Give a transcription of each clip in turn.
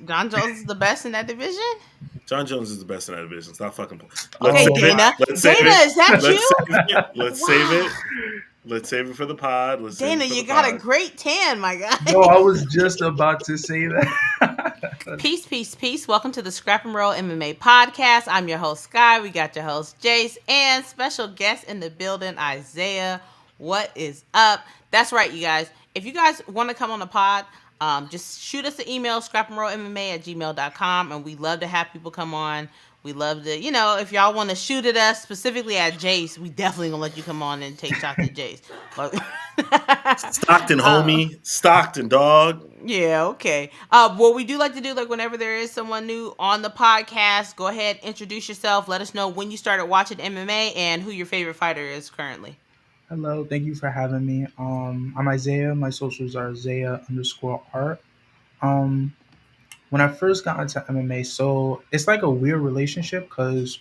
John Jones is the best in that division? John Jones is the best in that division. Stop fucking. Let's Okay, save it. Dana. Let's save Dana, it. is that Let's you? save it. Let's save Wow. it. Let's save it for the pod. Let's save Dana, it for you the got a pod. great tan, my guy. No, I was just about to say that. Peace, peace, peace. Welcome to the Scrap and Roll MMA podcast. I'm your host, Sky. We got your host, Jace, and special guest in the building, Isaiah. What is up? That's right, you guys. If you guys want to come on the pod, just shoot us an email, scrapandrollmma@gmail.com, and we love to have people come on. We love to, if y'all want to shoot at us, specifically at Jace, we definitely gonna let you come on and take shots at Jace. But Stockton, homie. Stockton, dog. Yeah, okay. What we do like to do, like whenever there is someone new on the podcast, go ahead, introduce yourself. Let us know when you started watching MMA and who your favorite fighter is currently. Hello, thank you for having me. I'm Isaiah. My socials are Isaiah_art. Um, when I first got into MMA, so it's like a weird relationship because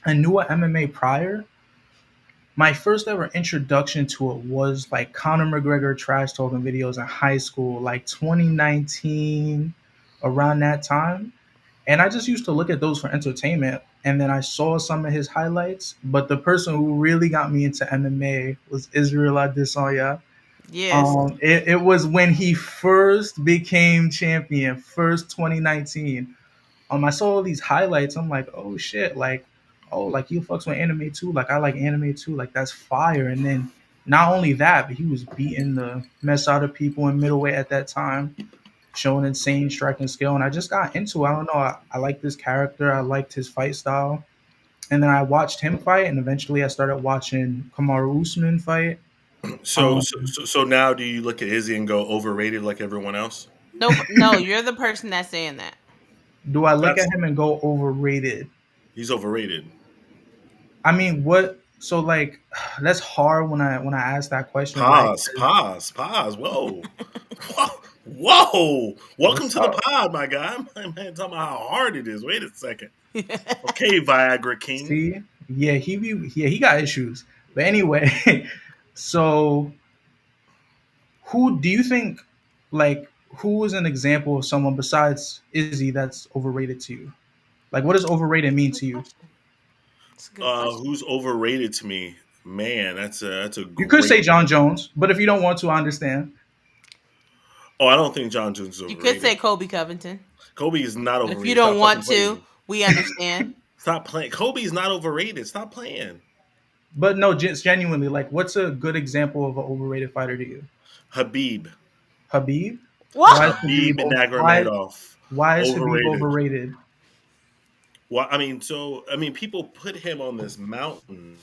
I knew what MMA prior. My first ever introduction to it was like Conor McGregor trash talking videos in high school, like 2019, around that time. And I just used to look at those for entertainment. And then I saw some of his highlights. But the person who really got me into MMA was Isreal Adesanya. Yes. It was when he first became champion, first 2019. I saw all these highlights. I'm like, oh shit, like, oh, like you fucks with anime too. Like I like anime too. Like that's fire. And then not only that, but he was beating the mess out of people in middleweight at that time, showing insane striking skill. And I just got into it. I don't know. I like this character. I liked his fight style. And then I watched him fight, and eventually I started watching Kamaru Usman fight. So, Um, so, so, so now do you look at Izzy and go overrated like everyone else? Nope. No, you're the person that's saying that. do I look That's at him and go overrated? He's overrated. I mean, what? So like, that's hard when I ask that question, right? Pause. Whoa. Whoa. Welcome What's to the up? pod, my guy. My man talking about how hard it is. Wait a second. Okay, Viagra King. See, yeah, he got issues. But anyway, so who do you think, like, who is an example of someone besides Izzy that's overrated to you? Like, what does overrated mean to you? It's a good question. Who's overrated to me? Man, that's a You could say great. John Jones, but if you don't want to, I understand. Oh, I don't think John Jones is You could say overrated. Kobe Covington. Kobe is not But if you overrated. don't Stop fucking want playing to, me. we understand. Stop playing. Kobe's not overrated. Stop playing. But no, just genuinely, like, what's a good example of an overrated fighter to you? Habib. Habib? Why is What? Habib why Nurmagomedov. why is Habib Overrated. overrated? Well, people put him on this mountain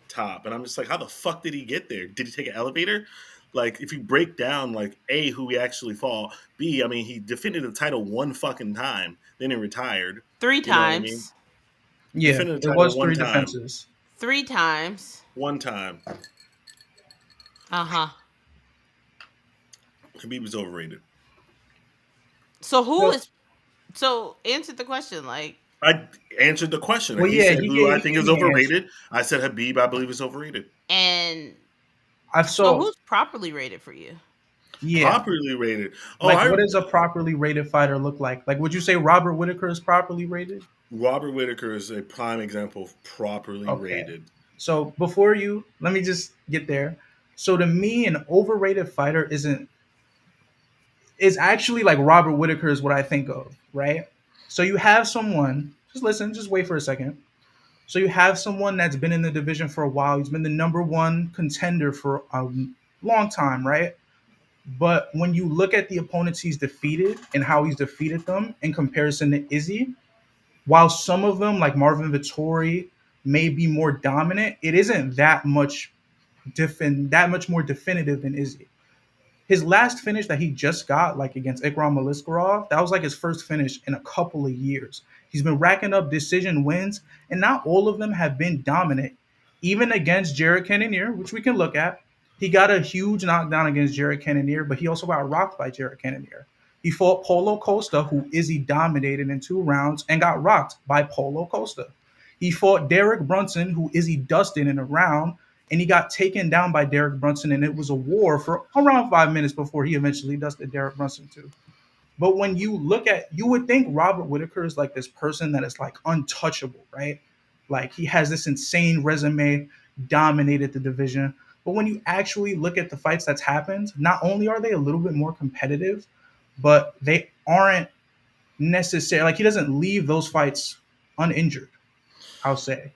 top, and I'm just like, how the fuck did he get there? Did he take an elevator? Like, if you break down, like, A, who he actually fought, B, I mean, he defended the title one fucking time, then he retired. Three You know what I mean? times. He Yeah, defended the it title was one three time. defenses. 3 times. One time. Uh-huh. Khabib was overrated. So who So, is so answer the question, like I answered the question. well, He yeah, said who I he think gave is me an answer. overrated. I said Habib, I believe, is overrated. and I've so so who's properly rated for you? yeah. Properly rated. Oh, Like, what does a properly rated fighter look like? Like, would you say Robert Whittaker is properly rated? Robert Whittaker is a prime example of properly Okay. rated. So before you, let me just get there. So to me, an overrated fighter is actually like Robert Whittaker is what I think of, right? So you have someone, just listen, just wait for a second. So you have someone that's been in the division for a while. He's been the number one contender for a long time, right? But when you look at the opponents he's defeated and how he's defeated them in comparison to Izzy, while some of them, like Marvin Vittori, may be more dominant, it isn't that much more definitive than Izzy. His last finish that he just got, like against Ikram Aliskerov, that was like his first finish in a couple of years. He's been racking up decision wins, and not all of them have been dominant. Even against Jared Cannonier, which we can look at, he got a huge knockdown against Jared Cannonier, but he also got rocked by Jared Cannonier. He fought Paulo Costa, who Izzy dominated in 2 rounds, and got rocked by Paulo Costa. He fought Derek Brunson, who Izzy dusted in a round, and he got taken down by Derek Brunson, and it was a war for around 5 minutes before he eventually dusted Derek Brunson too. But when you look at, you would think Robert Whittaker is like this person that is like untouchable, right? Like he has this insane resume, dominated the division. But when you actually look at the fights that's happened, not only are they a little bit more competitive, but they aren't necessarily like he doesn't leave those fights uninjured, I'll say.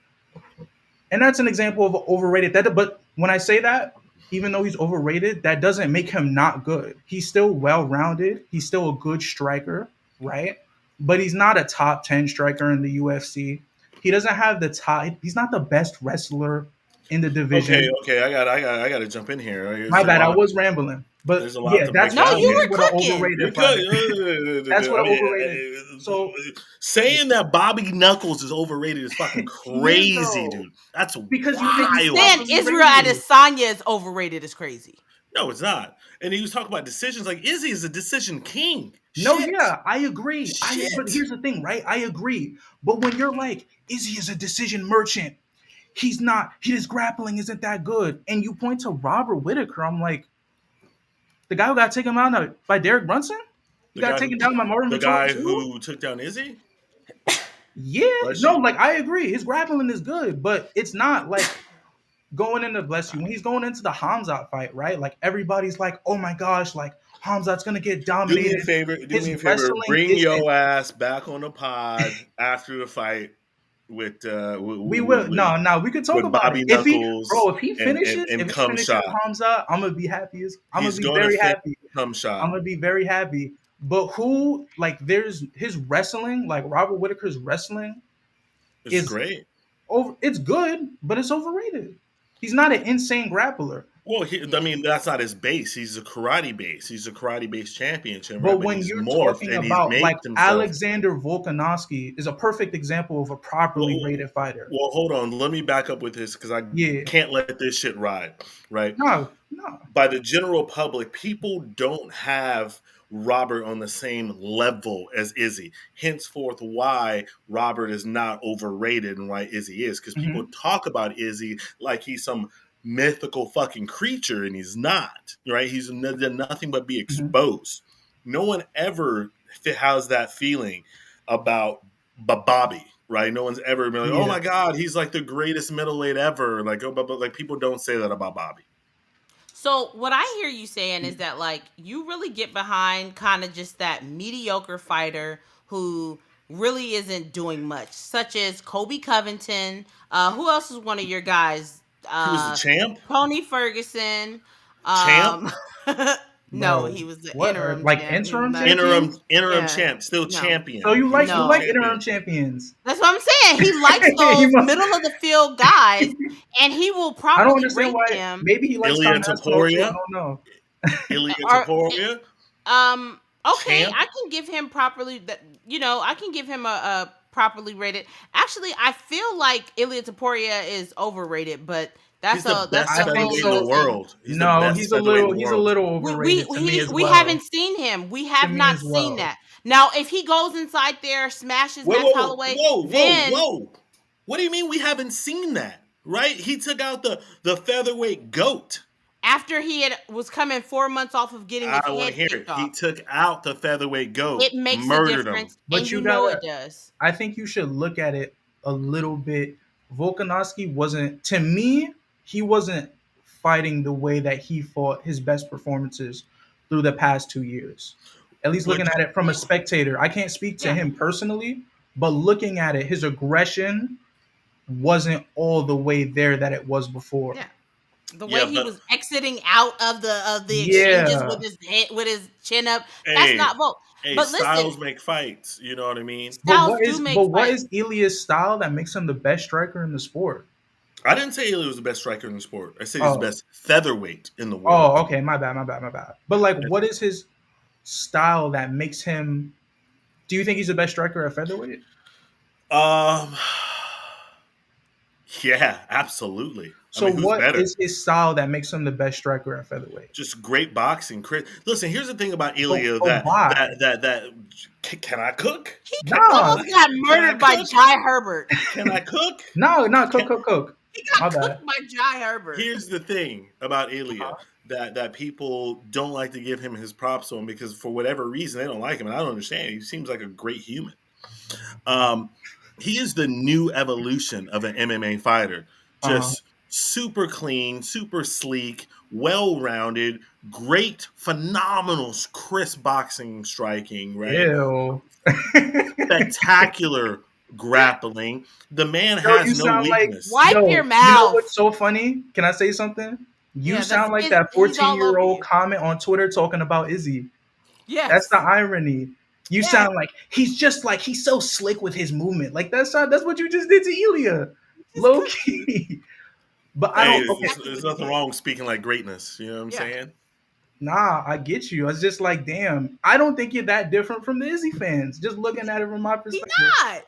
And that's an example of overrated. That, but when I say that, even though he's overrated, that doesn't make him not good. He's still well rounded. He's still a good striker, right? But he's not a top 10 striker in the UFC. He doesn't have the top. He's not the best wrestler in the Okay, division. okay, I got to jump in here. My bad, I was rambling. But There's a lot yeah, to that's break No, for down you me here. were what an cooking. You're overrated fighter. That's what I an mean, overrated. So saying that Bobby Knuckles is overrated is fucking he is crazy, though, dude. That's because you think he's wild. Saying Isreal overrated. Adesanya is overrated is crazy. No, it's not. And he was talking about decisions. Like Izzy is a decision king. No, Shit, yeah, I agree. But shit. here's the thing, right? I agree. But when you're like, Izzy is a decision merchant, he's not. His grappling isn't that good, and you point to Robert Whittaker, I'm like, the guy who got taken out by Derek Brunson, he The got guy who taken down by Marvin the Vettori guy too. who took down Izzy. Yeah, Bless no, you. like I agree. His grappling is good, but it's not like going into bless you when he's going into the Hamzat fight, right? Like everybody's like, oh my gosh, like Hamzat's gonna get Do me a dominated. favor. Do His me a favor. wrestling Bring isn't. your ass back on the pod after the fight with We will no, we could talk with about it. Bobby If he Knuckles bro, if he and finishes, and cum shot. Hamza, I'm gonna be happy as I'm gonna He's be gonna very finish happy. cum I'm shot. gonna be very happy. But who like there's his wrestling, like Robert Whittaker's wrestling It's is great. over it's good, but it's overrated. He's not an insane grappler. Well, I mean, that's not his base. He's a karate base. He's a karate base championship, right? But But when he's you're morphed talking and he's about made like himself. Alexander Volkanovski is a perfect example of a properly Well, rated fighter. well, hold on. Let me back up with this because I Yeah. can't let this shit ride, right? No. By the general public, people don't have Robert on the same level as Izzy. Henceforth, why Robert is not overrated and why Izzy is. Because people Hmm. talk about Izzy like he's some mythical fucking creature, and he's not, right? He's done nothing but be Hmm. exposed. No one ever has that feeling about Bobby, right? No one's ever been like, oh Yeah. my God, he's like the greatest middleweight ever. Like, oh, but like people don't say that about Bobby. So what I hear you saying is that like you really get behind kind of just that mediocre fighter who really isn't doing much, such as Kobe Covington. Who else is one of your guys? He was the Uh, champ. Tony Ferguson. Champ, Um, no, Bro, he was the what interim like champ. He was interim not a interim champions? interim yeah. champ, still No, So champion. you He was like still no. interim champion. champions? That's what I'm saying. He likes He those must. middle of the field guys, and he will I don't properly understand rate why. them. Maybe he likes Ilia Tom Aspinall too. I Taporia, don't know. Ilia Or Taporia, okay, champ. I can give him properly that I can give him a properly rated. Actually, I feel like Ilia Taporia is overrated, but He's the that's best I a think whole featherweight in the so. discussion. world. He's the No, best featherweight in the he's a world. little overrated to me as We well. haven't seen him. We To have me not as seen well. that. Now, if he goes inside there, smashes Whoa, Max whoa, Holloway, whoa, whoa, then whoa! What do you mean we haven't seen that? Right? He took out the featherweight goat. after was coming 4 months off of getting I his don't want head to hear it. kicked He off, took out the featherweight goat, it makes a murdered him. difference, and But you you know gotta. it does. I think you should look at it a little bit. Volkanovski wasn't, to me, he wasn't fighting the way that he fought his best performances through the past 2 years. At least looking Which at it from a Yeah, spectator. I can't speak to yeah, him personally, but looking at it, his aggression wasn't all the way there that it was before. yeah. The way yeah, he but was exiting out of the exchanges Yeah. with his head, with his chin up, that's hey, not Volk. hey, But listen, styles make fights. You know what I mean? styles do make But what fights. is Ilia's style that makes him the best striker in the sport? I didn't say Ilia was the best striker in the sport. I said he's the Oh. best featherweight in the world. Oh, okay, my bad. But like what is his style that makes him, do you think he's the best striker at featherweight? Um, yeah, absolutely. I So mean, who's what better? is his style that makes him the best striker at featherweight? Just great boxing. Listen, here's the thing about But, Ilia but why? that can I cook? He Nah, almost got Can I murdered by cook? Jai Herbert. Can I cook? no, Can, cook. He My got bad. cooked by Jai Herbert. Here's the thing about Ilia. Uh-huh. that people don't like to give him his props on because for whatever reason they don't like him, and I don't understand. He seems like a great human. Um, he is the new evolution of an MMA fighter. Uh, Just super clean, super sleek, well rounded, great, phenomenal, crisp boxing striking, right? ew. Spectacular grappling. The man Yo, has you no sound like weakness. Wipe your you know mouth. what's so funny? Can I say something? You Yeah, that's sound like it. that He's 14-year-old all over old you. comment on Twitter talking about Izzy. That's the Yes. irony. You Yes. sound like he's so slick with his movement. Like that's what you just did to Ilia. Just Low cookie. key. But I Hey, don't That's okay. exactly there's what he nothing did. wrong with speaking like greatness. You know what I'm Yeah. saying? Nah, I get you. It's just like, damn, I don't think you're that different from the Izzy fans. Just looking at it from my He perspective. not.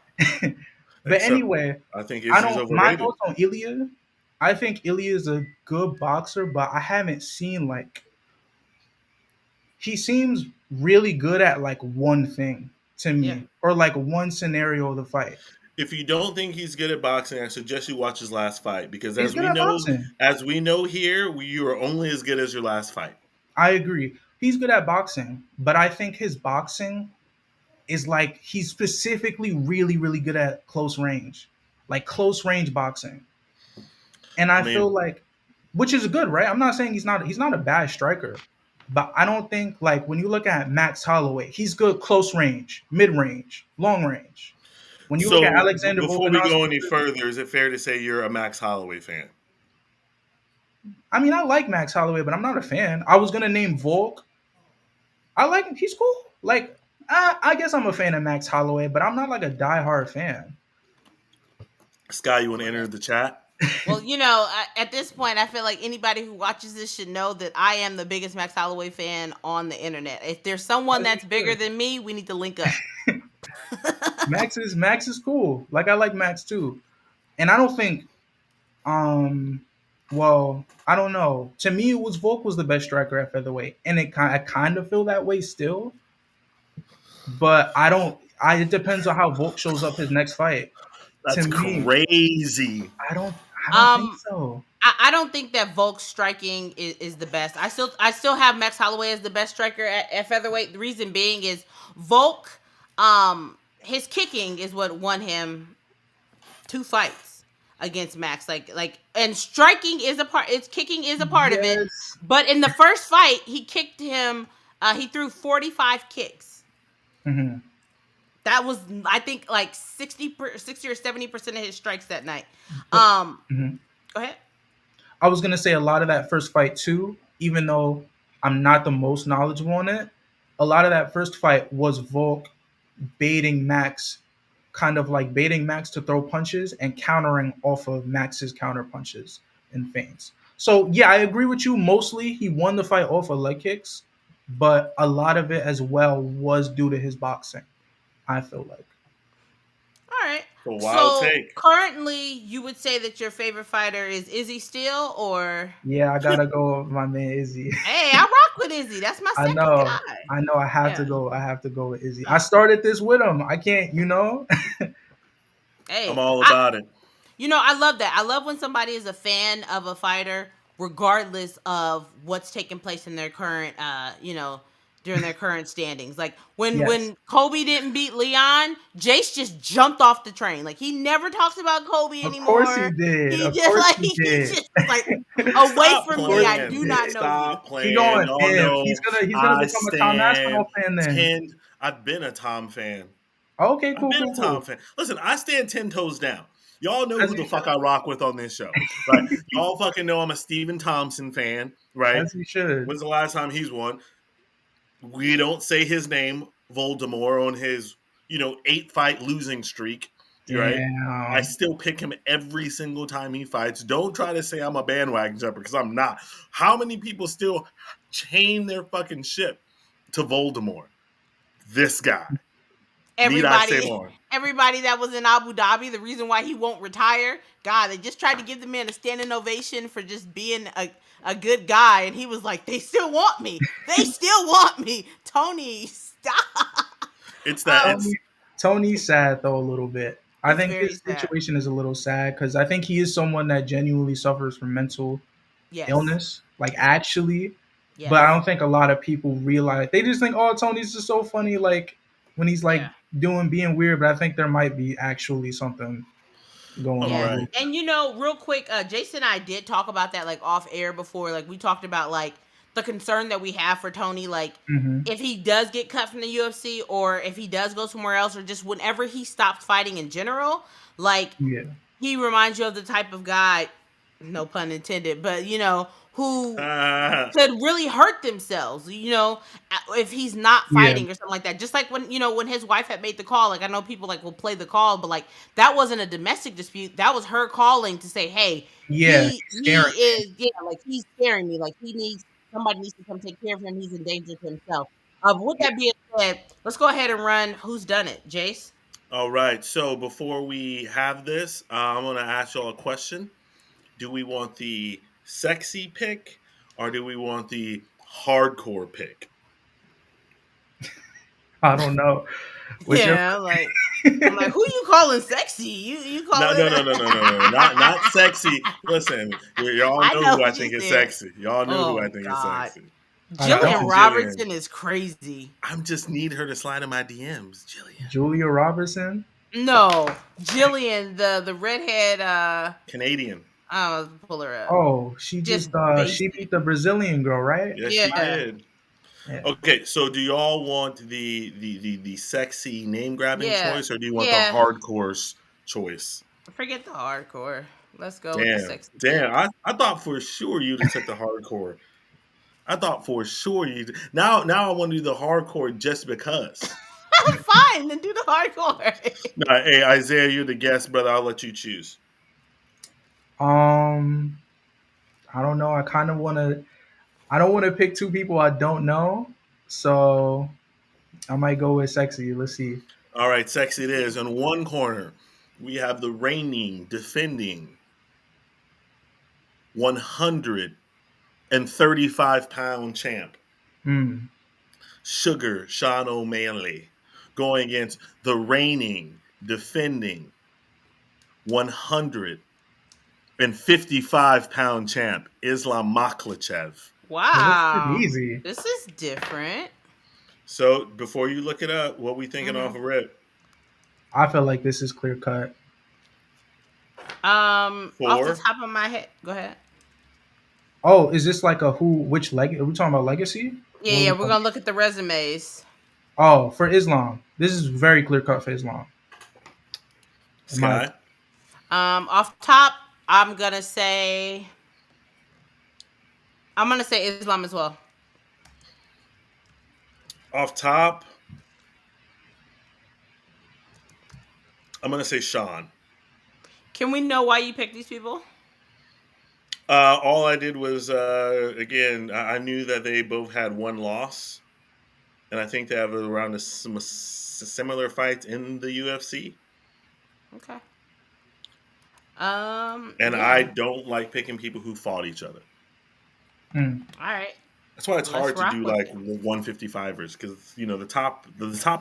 But Except anyway, I think I Izzy's don't my overrated. thoughts on Ilia. I think Ilia is a good boxer, but I haven't seen like he seems really good at like one thing to Yeah. me, or like one scenario of the fight. If you don't think he's good at boxing, I suggest you watch his last fight because He's good at boxing. as we know here, you are only as good as your last fight. I agree. He's good at boxing, but I think his boxing is like he's specifically really, really good at close range, like close range boxing. And I I feel mean, like, which is good, right? I'm not saying he's not a bad striker, but I don't think like when you look at Max Holloway, he's good close range, mid range, long range. When you look at so Alexander before we go Volkanovski, any further, is it fair to say you're a Max Holloway fan? I mean, I like Max Holloway, but I'm not a fan. I was gonna name Volk. I like him. He's cool. Like, I guess I'm a fan of Max Holloway, but I'm not like a diehard fan. Sky, you want to enter the chat? Well, at this point, I feel like anybody who watches this should know that I am the biggest Max Holloway fan on the internet. If there's someone As you that's bigger should. than me, we need to link up. Max is cool. Like I like Max too, and I don't think well, I don't know. To me, it was Volk was the best striker at featherweight, and I kind of feel that way still. But I don't. It depends on how Volk shows up his next fight. To That's me, crazy. I don't. I don't think Um, so. I don't think that Volk's striking is the best. I still have Max Holloway as the best striker at featherweight. The reason being is Volk, his kicking is what won him 2 fights against Max. And striking is a part. It's kicking is a part of it. Yes. But in the first fight, he kicked him. He threw 45 kicks. Hmm. That was, I think, like 60 or 70% of his strikes that night. But Um, mhm. Go ahead. I was gonna say a lot of that first fight too, even though I'm not the most knowledgeable on it. A lot of that first fight was Volk baiting Max, kind of like baiting Max to throw punches and countering off of Max's counter punches and feints. So yeah, I agree with you. Mostly he won the fight off of leg kicks, but a lot of it as well was due to his boxing. I feel like. All right. A wild So take. currently, you would say that your favorite fighter is Izzy still, or Yeah, I gotta go with my man Izzy. hey, I rock with Izzy. That's my I second know. guy. I know I have to Yeah. go. I have to go with Izzy. I started this with him. I can't. I'm Hey, all about it. I love that. I love when somebody is a fan of a fighter, regardless of what's taking place in their current, during their current standings. Like when Yes. Kobe didn't beat Leon, Jace just jumped off the train. Like he never talks about Kobe Of course he anymore. did. He Of just course like he he did. just like away Stop from Of me. course I he playing. do did. not know you. Stop He playing. going Y'all damn. know He's gonna I become a Tom stand Aspinall fan then. 10. I've been a Tom fan. Okay, I've cool, been cool, a Tom cool. fan. Listen, I stand 10 toes down. Y'all know As who you the fuck should. I rock with on this show, right? Y'all fucking know I'm a Stephen Thompson fan, right? As you should. When's the last time he's won? We don't say his name, Voldemort, on his 8-fight losing streak, right? I Damn. still pick him every single time he fights. Don't try to say I'm a bandwagon jumper because I'm not. How many people still chain their fucking ship to Voldemort? This guy. Need I say Everybody, more? everybody that was in Abu Dhabi, the reason why he won't retire, God, they just tried to give the man a standing ovation for just being a good guy, and he was like, "They still want me. They still want me." Tony, stop. It's that Um, it's Tony's sad though a little bit. I it's think very his sad. situation is a little sad because I think he is someone that genuinely suffers from mental Yes. illness. like actually. But I Yes. don't think a lot of people realize. They just think, oh, Tony's just so funny, like when he's like Yeah. being weird. But I think there might be actually something going All Yeah. on right. with. And real quick, Jason and I did talk about that like off air before. Like we talked about like the concern that we have for Tony, like Hmm. if he does get cut from the UFC or if he does go somewhere else or just whenever he stops fighting in general, like Yeah, he reminds you of the type of guy, no pun intended, but who could really hurt themselves, if he's not yeah, fighting or something like that. Just like when his wife had made the call, like I know people like will play the call, but like that wasn't a domestic dispute. That was her calling to say, hey, yeah. he Scaring. is, yeah, like he's scaring me. Like somebody needs to come take care of him. He's in danger to himself. With Yeah. that being said, let's go ahead and run who's done it, Jace. All right. So before we have this, I'm going to ask y'all a question. Do we want the sexy pick or do we want the hardcore pick? I don't know. Whichever. Yeah, I'm like, who you calling sexy? You No, calling? no, no, no, no, no, no, not sexy. Listen, y'all I know know who I what you think is said. sexy. Y'all know who I Oh think is God, sexy. I Shout out to Jillian don't. Jillian. Robertson is crazy. I'm just need her to slide in my DMs, Jillian. Julia Robertson. No, Jillian, the redhead. Canadian. I'll pull her up. Oh, Just she basic. beat the Brazilian girl, right? Yes, she Yeah, did. Yeah. Okay, so do y'all want the sexy name grabbing yeah, choice or do you want the yeah. hardcore choice? Forget the hardcore. Let's go with the Damn, sexy pick. damn. I thought for sure you'd have took the hardcore. I thought for sure you now I want to do the hardcore just because. Fine, then do the hardcore. No, hey Isaiah, you're the guest, brother. I'll let you choose. Um, I don't know. I kind of want to. I don't want to pick two people I don't know, so I might go with sexy. Let's see. All right, sexy it is. In one corner, we have the reigning, defending 135-pound champ, Hmm. Sugar Sean O'Malley, going against the reigning, defending 155-pound champ, Islam Makhachev. Well, this is Wow, easy. this is different. So before you look it up, what we thinking hmm off of rip? I feel like this is clear cut. Off the Four. top of my head, go ahead. Oh, is this like a who? Which leg? Are we talking about legacy? Yeah, What are yeah, we we're talking? gonna look at the resumes. Oh, for Islam, this is very clear cut for Islam. In my Sky. Off top, I'm gonna say Islam as well. Off top, I'm gonna say Sean. Can we know why you picked these people? All I did was again, I knew that they both had one loss, and I think they have around some similar fights in the UFC. Okay. And I Yeah. don't like picking people who fought each other. hmm. All right. That's why it's Let's hard to rock do with like it. 155ers because the top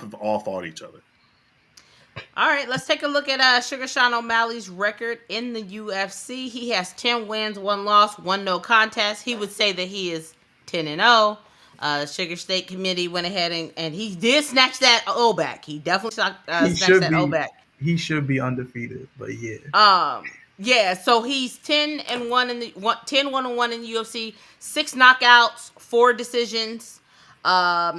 have all fought each other. All right, let's take a look at Sugar Sean O'Malley's record in the UFC. He has 10 wins, 1 loss, 1 no contest. He would say that he is 10-0. Sugar State Committee went ahead and he did snatch that O back. He definitely He snatched should that O be. back. He should be undefeated, but yeah. Yeah, so he's 10-1 in the 10-1-1 in the UFC, 6 knockouts, 4 decisions.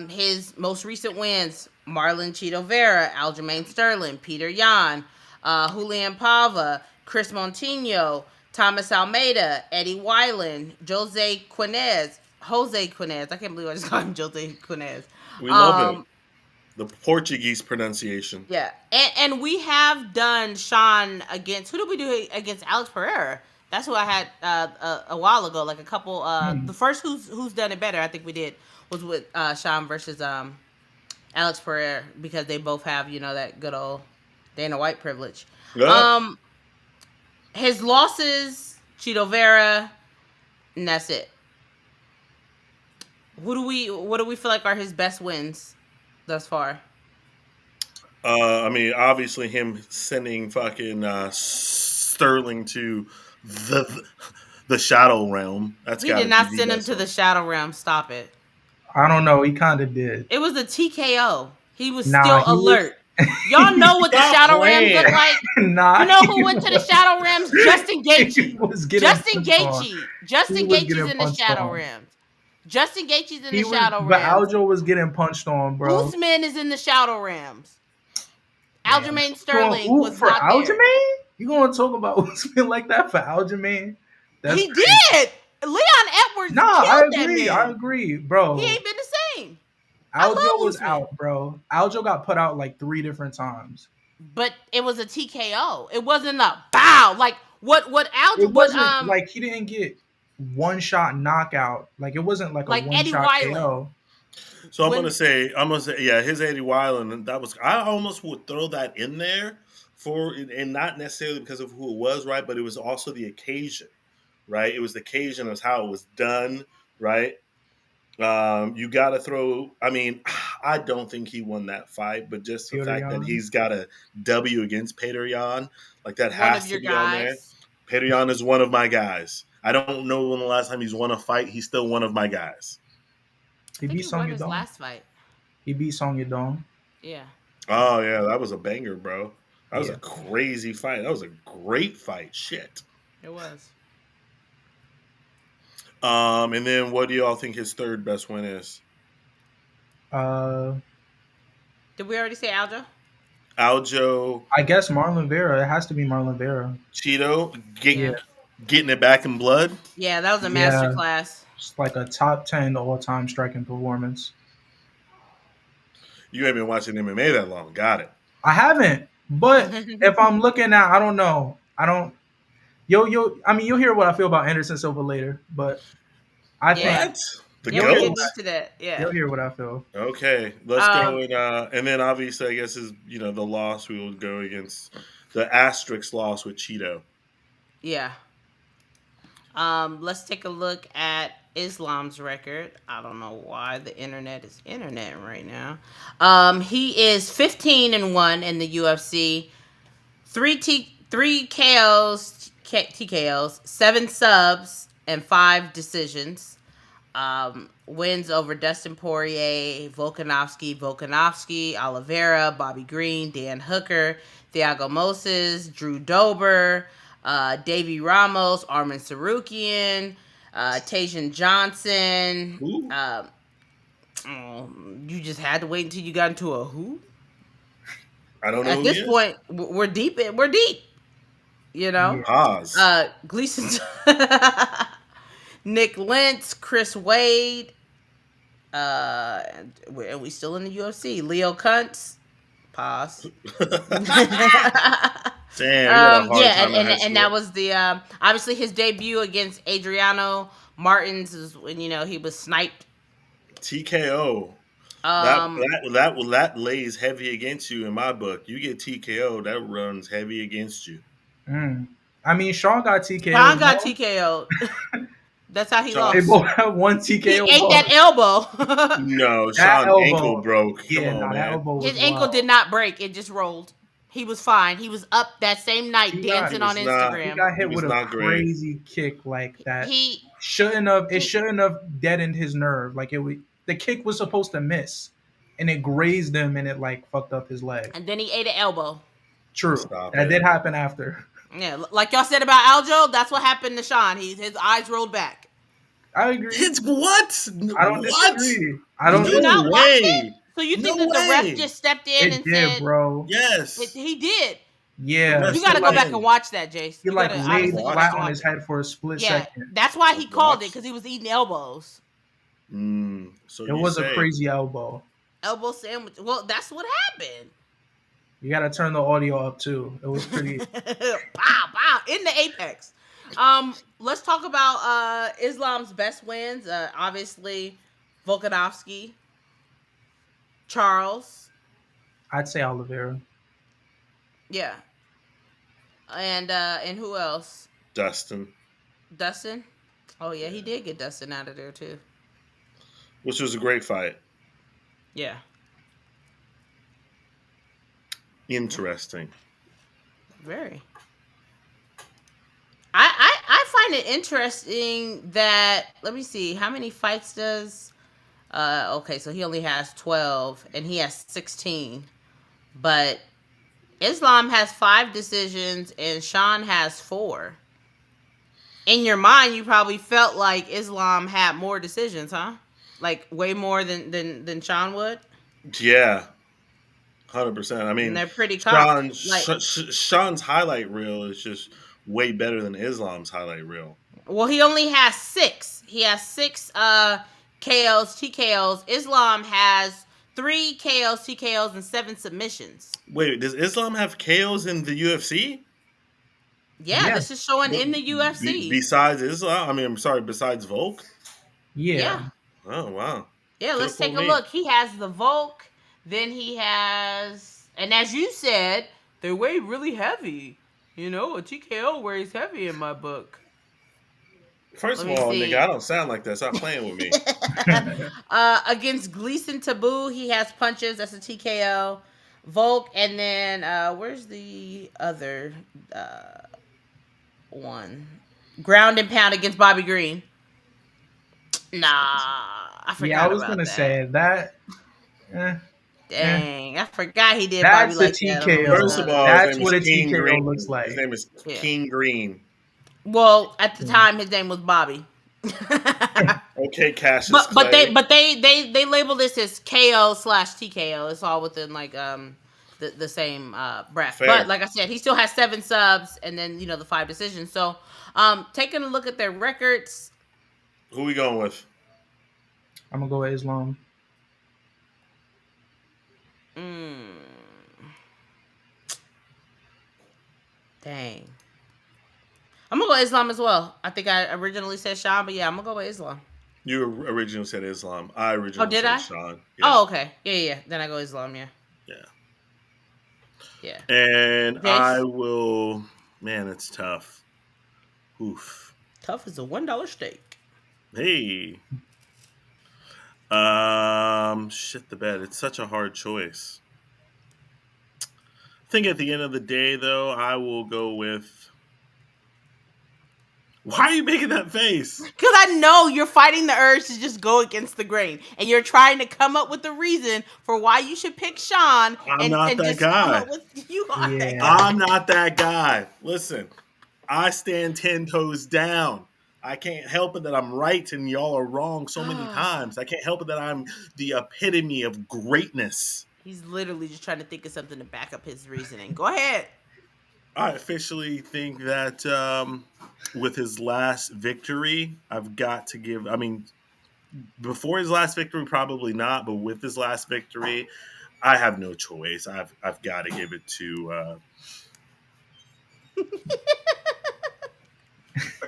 His most recent wins: Marlon Chito Vera, Aljamain Sterling, Peter Yan, Julian Pava, Chris Montinho, Thomas Almeida, Eddie Wyland, Jose Quinez. I can't believe I just called him Jose Quinez. We love it. Um, The Portuguese pronunciation. yeah, and we have done Sean against who did we do against Alex Pereira? That's who I had a while ago, like a couple. Hmm. The first who's done it better, I think we did was with Sean versus Alex Pereira because they both have that good old Dana White privilege. Yeah. Um, his losses, Chito Vera, and that's it. What do we feel like are his best wins thus far? I mean, obviously, him sending fucking Sterling to the the Shadow Realm. That's He got did to not be send the him best to one. the Shadow Realm. Stop it. I don't know. He kind of did. It was a TKO. He was Nah, still he was. alert. Y'all know what the Stop Shadow Rams look playing. like? You Nah, know who went to the Shadow Rams? Justin he Gaethje. was getting Justin punched on. Gaethje. He Justin was Gaethje's getting in the punched Shadow on. Rams. Justin Gaethje's in the He was, Shadow but Rams. Aljo was getting punched on, bro. Usman is in the Shadow Rams. Man, Aljamain going Sterling oop was for not there. Aljamain? You gonna talk about Usman like that for Aljamain? That's He crazy. did. Leon Edwards Nah, I killed that agree. I man. agree, He bro. ain't been the same. I Aljo love was Usman. out, bro. Aljo got put out like 3 different times. But it was a TKO. It wasn't a bow. Like It wasn't like he didn't get one shot knockout. Like it wasn't like a like one Eddie shot Wyland. KO. So When I'm gonna say, yeah, his Eddie Wyland, that was, I almost would throw that in there for, and not necessarily because of who it was, right? But it was also the occasion, right? It was the occasion of how it was done, right? You got to throw. I mean, I don't think he won that fight, but just the fact that Pyongyang. he's got a W against Petr Yan, like that one of has to your be on there. guys. Petr Yan is one of my guys. I don't know when the last time he's won a fight. He's still one of my guys. I He think beat he Song won his Yadong. last fight. He beat Song Yadong. Yeah. Oh yeah, that was a banger, bro. That was Yeah. a crazy fight. That was a great fight. Shit. It was. And then what do y'all think his third best win is? Uh, Did we already say Aljo? Aljo, I guess Marlon Vera. It has to be Marlon Vera. Cheeto, Yeah. getting it back in blood. Yeah, that was a Yeah. masterclass. It's like a top 10 all-time striking performance. You ain't been watching MMA that long. Got it. I haven't, but if I'm looking at, I don't know. I don't. I mean, you'll hear what I feel about Anderson Silva later, but I think Yeah. What? The Yeah, you'll we're hear GOAT? what getting into that. you'll Yeah. hear what I feel. Okay, let's go Um, and then obviously I guess is the loss we will go against the asterisk loss with Cheeto. yeah. Let's take a look at Islam's record. I don't know why the internet is internet right now. He is 15-1 in the UFC. Three KOs, TKOs, 7 subs, and 5 decisions. Wins over Dustin Poirier, Volkanovski, Oliveira, Bobby Green, Dan Hooker, Thiago Moses, Drew Dober, Davy Ramos, Armin Sarukian, Tajan Johnson. Ooh. You just had to wait until you got into a who? I don't know At who he this is. point, we're deep. We're deep. You know, Yeah. Pause. Gleason, Nick Lentz, Chris Wade, and we still in the UFC. Leo Kuntz, pause. Damn, he had a hard Yeah, time in high and that school. was the obviously his debut against Adriano Martins is when he was sniped. TKO. Um, That lays heavy against you in my book. You get TKO, that runs heavy against you. Mm. I mean, Sean got Sean TKO'd. got No? TKO. That's how he Sean- They lost. both have one He TKO. ate that loss. elbow. No, That Sean elbow. ankle broke. Come Yeah, on, nah, that man. elbow was His ankle wild. did not break; it just rolled. He was fine. He was up that same night He dancing on was not. He Instagram. got He hit was with a not great. crazy kick like that. He Shouldn't have. It he shouldn't have deadened his nerve. Like it would. The kick was supposed to miss, and it grazed him, and it like fucked up his leg. and then he ate an elbow. True, Stop that it. did happen after. Yeah, like y'all said about Aljo, that's what happened to Sean. His eyes rolled back. I agree. It's what? I don't What? disagree. I don't. Did you No not watch it? way. So you think No that the ref way. just stepped in It and did, said bro. Yes. he did? The Yeah, ref You got to he go stepped like back in. and watch that, Jace. he You like got to laid honestly go watched back flat and on watch his it. head for a split Yeah, second. that's why he I called it watched. because he was eating elbows. So It you was a say crazy elbow. Elbow sandwich. Well, that's what happened. You got to turn the audio up too. It was pretty. Pow, pow, in the apex. Let's talk about Islam's best wins. Obviously, Volkanovski, Charles, I'd say Oliveira. yeah, and who else? Dustin, Dustin. Oh yeah, he did get Dustin out of there too. which was a great fight. Yeah. Interesting. Very. I find it interesting that, let me see, how many fights does okay, so he only has 12 and he has 16. But Islam has 5 decisions and Sean has 4. In your mind, you probably felt like Islam had more decisions, huh? Like way more than Sean would. Yeah, 100%. I And mean, they're pretty comp. Like, Sean's highlight reel is just way better than Islam's highlight reel. well, he only has 6. He has 6 KOs, TKOs. Islam has 3 KOs, TKOs, and 7 submissions. Wait, does Islam have KOs in the UFC? Yeah, Yeah. this is showing in the UFC. Besides Islam, I mean, I'm sorry, besides Volk? Yeah. Yeah. Oh, wow. Yeah, Could've let's take a fooled me. look. He has the Volk. Then he has, and as you said, they weigh really heavy. You know, a TKO weighs heavy in my book. First Let of me all, see. nigga, I don't sound like that. Stop playing with me. Against Gleason Taboo, he has punches. That's a TKO. Volk, and then where's the other one? Ground and pound against Bobby Green. Nah, I forgot Yeah, I was about gonna that. say that. Dang, I forgot he did Bobby That's a like that on those First TKO. of other all, his That's name what is a King TKO Green. looks like. His name is Yeah. King Green. Well, at the time, his name was Bobby. Okay, Cassius but Clay. they label this as KO / TKO. It's all within like the same breath. Fair. But like I said, he still has 7 subs and then the 5 decisions. So taking a look at their records. Who we going with? I'm gonna go with Islam. Dang. I'm gonna go Islam as well. I think I originally said Sean, but yeah, I'm gonna go with Islam. You originally said Islam. I originally did said I? Sean. Yeah. Oh, okay. Yeah. Then I go Islam, yeah. Yeah. And Jace? I will. Man, it's tough. Oof. Tough as a $1 steak. Hey. Shit the bed. It's such a hard choice. I think at the end of the day, though, I will go with. Why are you making that face? Because I know you're fighting the urge to just go against the grain, and you're trying to come up with a reason for why you should pick Sean. I'm not that just guy. Come up with, you are that Yeah. guy. I'm not that guy. Listen, I stand 10 toes down. I can't help it that I'm right and y'all are wrong so many times. I can't help it that I'm the epitome of greatness. He's literally just trying to think of something to back up his reasoning. Go ahead. I officially think that with his last victory, I've got to give. I mean, before his last victory, probably not, but with his last victory, I have no choice. I've got to give it to.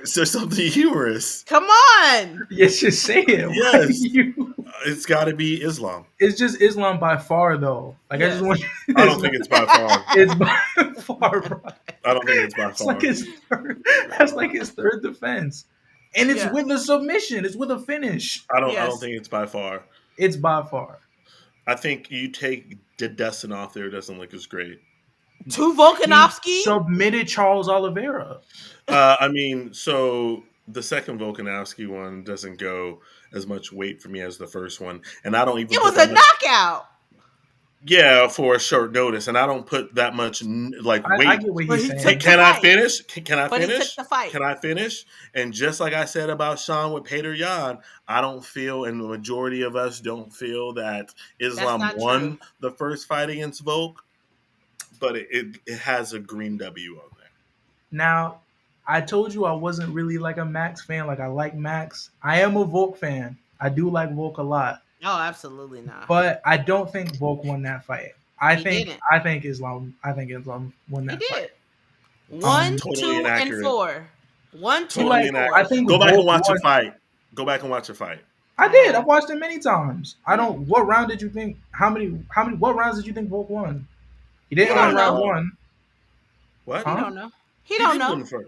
So something humorous. Come on. Yes, just say it. Yes. You... It's got to be Islam. It's just Islam by far, though. Like Yes. I just want. I don't think it's by far. It's by far, bro. I don't think it's by It's far. like his third. That's like his third defense, and it's with a submission. It's with a finish. I don't Yes. think it's by far. It's by far. I think you take Divison off there, it doesn't look as great. To Volkanovski? He submitted Charles Oliveira. I mean, so the second Volkanovski one doesn't go as much weight for me as the first one, and I don't even. It was a knockout. Yeah, for a short notice, and I don't put that much weight. I get what he's saying. Can I finish? Can I But he finish? took the fight. Can I finish? And just like I said about Sean with Peter Yan, I don't feel, and the majority of us don't feel that Islam not won true. the first fight against Volk, but it has a green W on there. Now, I told you I wasn't really like a Max fan. Like I like Max. I am a Volk fan. I do like Volk a lot. Oh, absolutely not. But I don't think Volk won that fight. I He think didn't. I think Islam won He that did. fight. 1, Totally 2, and inaccurate. 4. 1, 2, Totally and 4. inaccurate. I think Go back and Volk watch a won. fight. Go back and watch a fight. I did. I've watched it many times. I don't. What round did you think? How many? What rounds did you think Volk won? He didn't I win don't round know. one. What? He Huh? don't know. He don't did know. win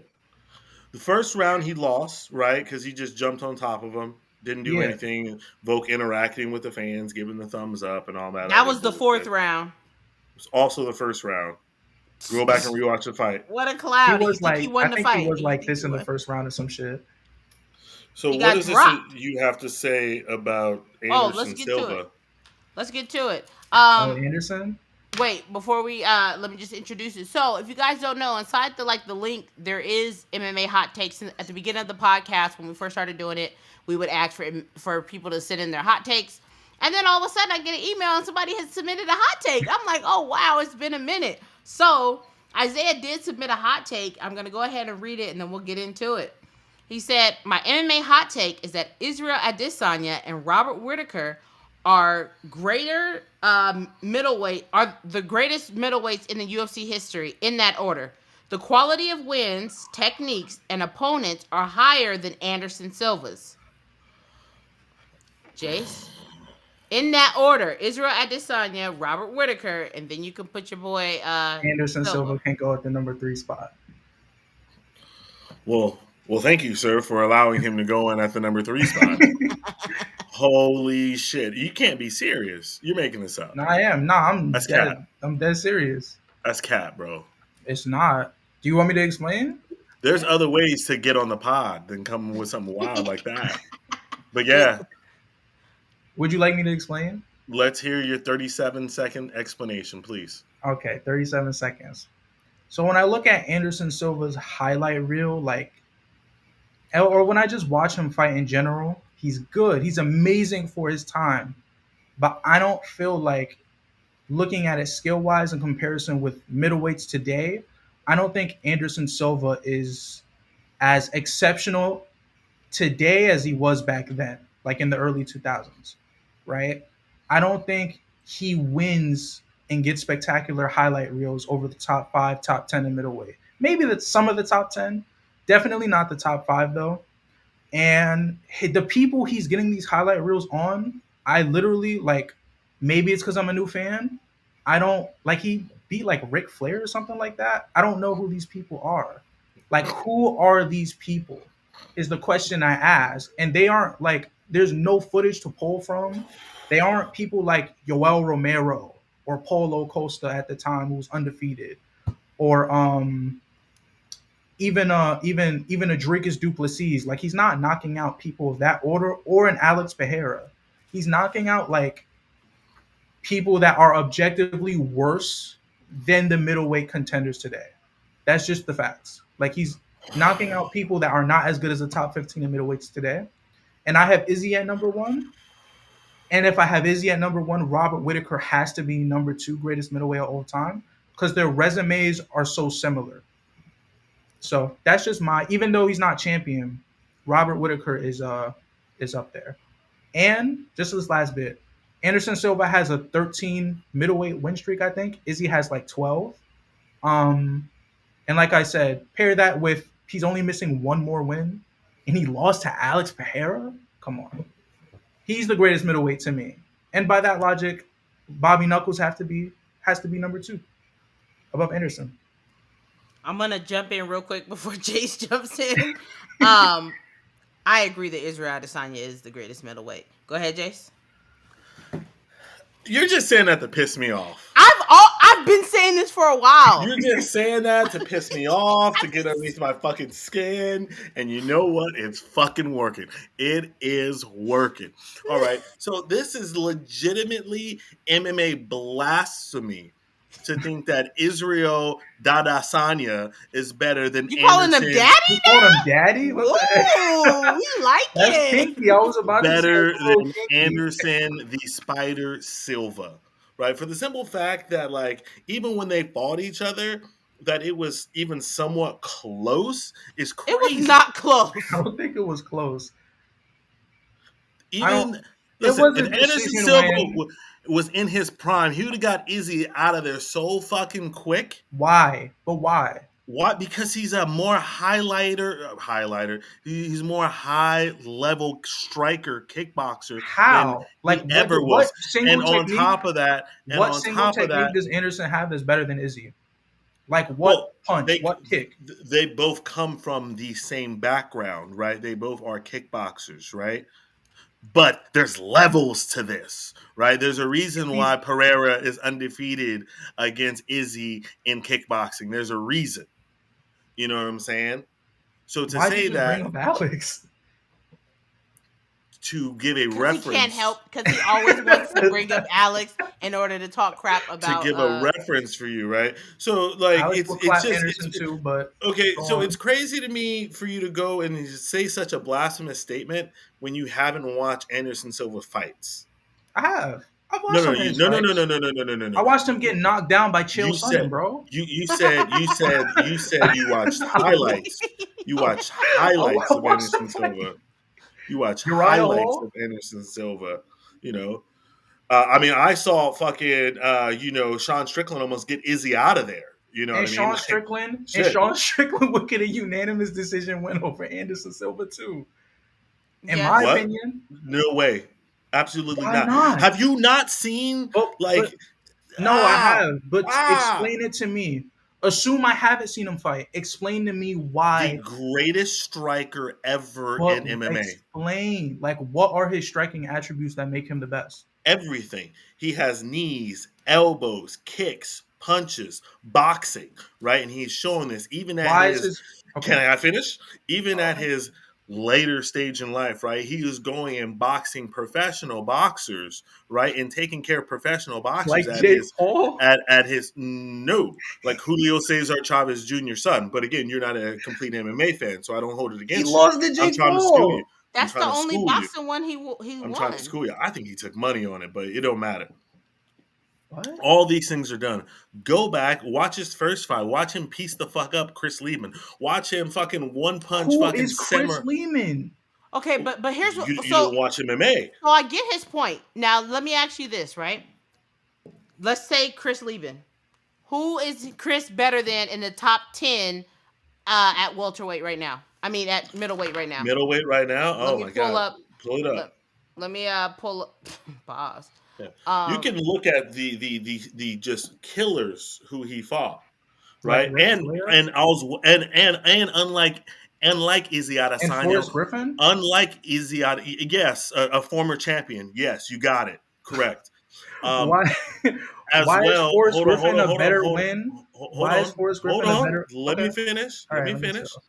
the first round he lost, right? Because he just jumped on top of him, didn't do Yeah. anything. Volk interacting with the fans, giving the thumbs up and all that. That other was the bullshit. fourth round. It was also the first round. Go back and rewatch the fight. What a He clown. You was think he like, won I the think he fight? was You like think this he in the won? first round or some shit. So He what got is this dropped. you have to say about Oh, let's Anderson get to it. Silva? Let's get to it. Oh, Anderson. Wait, before we let me just introduce it. So, if you guys don't know, inside the link there is MMA hot takes. At the beginning of the podcast when we first started doing it, we would ask for people to send in their hot takes. And then all of a sudden I get an email and somebody has submitted a hot take. I'm like, "Oh, wow, it's been a minute." So, Isaiah did submit a hot take. I'm going to go ahead and read it and then we'll get into it. He said, "My MMA hot take is that Israel Adesanya and Robert Whittaker are the greatest middleweights in the UFC history in that order. The quality of wins, techniques, and opponents are higher than Anderson Silva's." Jace, in that order: Israel Adesanya, Robert Whittaker, and then you can put your boy Anderson Silva. Silva can go at the number 3 spot. Well, thank you, sir, for allowing him to go in at the number 3 spot. Holy shit! You can't be serious. You're making this up. No, I am. No, I'm That's cap. dead. I'm dead serious. That's cap, bro. It's not. Do you want me to explain? There's other ways to get on the pod than coming with something wild like that. But It- yeah, Would you like me to explain? let's hear your 37-second explanation, please. Okay, 37 seconds. So when I look at Anderson Silva's highlight reel, like, or when I just watch him fight in general, he's good. He's amazing for his time. But I don't feel like looking at it skill wise in comparison with middleweights today, I don't think Anderson Silva is as exceptional today as he was back then, like in the early 2000s, right? I don't think he wins and gets spectacular highlight reels over the top 5, top 10 in middleweight. Maybe some of the top 10, definitely not the top 5 though. And the people he's getting these highlight reels on, I literally like. Maybe it's because I'm a new fan. I don't like he beat like Ric Flair or something like that. I don't know who these people are. Like, who are these people? Is the question I ask. And they aren't like. There's no footage to pull from. They aren't people like Yoel Romero or Paulo Costa at the time, who was undefeated, or even a Dricus Duplessis. Like, he's not knocking out people of that order, or an Alex Pereira. He's knocking out like people that are objectively worse than the middleweight contenders today. That's just the facts. Like, he's knocking out people that are not as good as the top 15 in middleweights today. And I have Izzy at number 1. And if I have Izzy at number 1, Robert Whittaker has to be number 2 greatest middleweight of all time, because their resumes are so similar. So that's just even though he's not champion, Robert Whittaker is up there. And just this last bit, Anderson Silva has a 13 middleweight win streak, I think. Izzy has like 12. And like I said, pair that with he's only missing one more win, and he lost to Alex Pereira. Come on, he's the greatest middleweight to me. And by that logic, Bobby Knuckles has to be number 2 above Anderson. I'm gonna jump in real quick before Jace jumps in. I agree that Israel Adesanya is the greatest middleweight. Go ahead, Jace. You're just saying that to piss me off. I've been saying this for a while. You're just saying that to piss me off, to get underneath my fucking skin. And you know what? It's fucking working. It is working. All right. So this is legitimately MMA blasphemy to think that Israel Adesanya is better than You calling him Anderson. daddy? You called him daddy? What the heck? Ooh, we like That's it. kinky. I was about to say Better that's a little than kinky. Anderson the Spider Silva, right? For the simple fact that, like, even when they fought each other, that it was even somewhat close is crazy. It was not close. I don't think it was close. Even It listen, was a if Anderson decision Silva win. was in his prime, he would have got Izzy out of there so fucking quick. Why? But why? Why? Because he's a more highlighter. He's more high level striker, kickboxer than How? Like, he ever what was. single And on technique? top of that, What single technique does Anderson have that's better than Izzy? Like, what well, punch? What kick? they both come from the same background, right? They both are kickboxers, right? But there's levels to this, right? There's a reason He's why Pereira is undefeated against Izzy in kickboxing. There's a reason. You know what I'm saying? So to Why'd you say just bring that, up Alex? to give a Because he can't reference, help, because he always wants to bring up Alex in order to talk crap to about give a reference for you, right? So like Alex will it's clap just it's Anderson too, but okay. go So it's on. crazy to me for you to go and say such a blasphemous statement when you haven't watched Anderson Silva fights. I have. I've No, watched no, some of you, his no, no, no, no, fights. no, no, no, no, no, I no. watched him get knocked down by Chael You said Sonnen, bro. you watched highlights. You watched highlights I of watched him Anderson fight Silva. You watch Uriah highlights of Hall Anderson Silva. You know, I mean, I saw fucking Sean Strickland almost get Izzy out of there. You know what and I mean? Sean Like Strickland. And shit. Sean Strickland would get a unanimous decision win over Anderson Silva too. In my yes. What? opinion, No way. Absolutely why not. not? Have you not seen But like no, I ah have. But ah explain it to me. Assume I haven't seen him fight. Explain to me the why. greatest striker ever But in MMA? explain, like, what are his striking attributes that make him the best? Everything. He has knees, elbows, kicks, punches, boxing, right? And he's showing this even at Why is his, his okay? can I finish? Even at Uh, his later stage in life, right? He was going and boxing professional boxers, right? And taking care of professional boxers like at Jake his Paul, at his no, like Julio Cesar Chavez Jr.'s son. But again, you're not a complete MMA fan, so I don't hold it he against you. lost to I'm Jake trying to school you. Paul. I'm That's the trying to only school you. boxing one he I'm trying to won. school you. I think he took money on it, but it don't matter. What? All these things are done. Go back, watch his first fight. Watch him piece the fuck up Chris Liebman. Watch him fucking one punch Who fucking is Chris simmer. Lehman? Okay, but here's what. You don't watch MMA. So I get his point. Now let me ask you this, right? Let's say Chris Lieben. Who is Chris better than in the top 10 at welterweight right now? I mean, at middleweight right now. Middleweight right now. Let Oh me my pull god. up. Pull it up. Let, let me pull up. Pause. Yeah. You Um, can look at the just killers who he fought, Like right? Ric Flair And I was and unlike Izzy and Adesanya, Forrest Griffin? unlike Izzy yes, a former champion. Yes, you got it. Correct. Um, Why? as Why is well. Forrest Griffin a better win? Hold Why is on, Forrest hold Griffin a on. better? Let Okay, me finish. all Let right. me Let me finish. tell.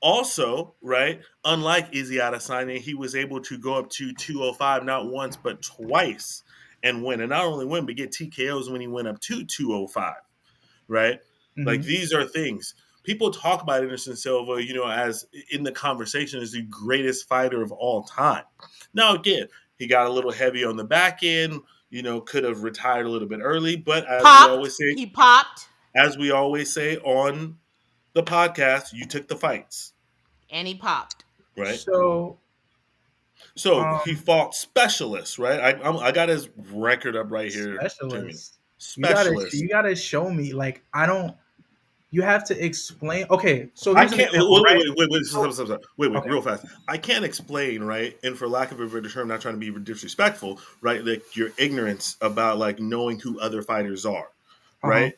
Also, right, unlike Izzy Adesanya, he was able to go up to 205 not once but twice and win. And not only win, but get TKOs when he went up to 205, right? Like Hmm. these are things. People talk about Anderson Silva, as in the conversation as the greatest fighter of all time. Now, again, he got a little heavy on the back end, could have retired a little bit early, but popped. He popped as we always say on the podcast, you took the fights, and he popped. right? So, So he um, fought specialists, right? I got his record up right here to me. specialist, Specialists. you gotta show me. Like, I don't. You have to explain. Okay, so I here's an can't example, right? stop, So, stop, stop. Wait, okay, real fast. I can't explain, right? And for lack of a better term, not trying to be disrespectful, right? Like your ignorance about like knowing who other fighters are, uh huh. right?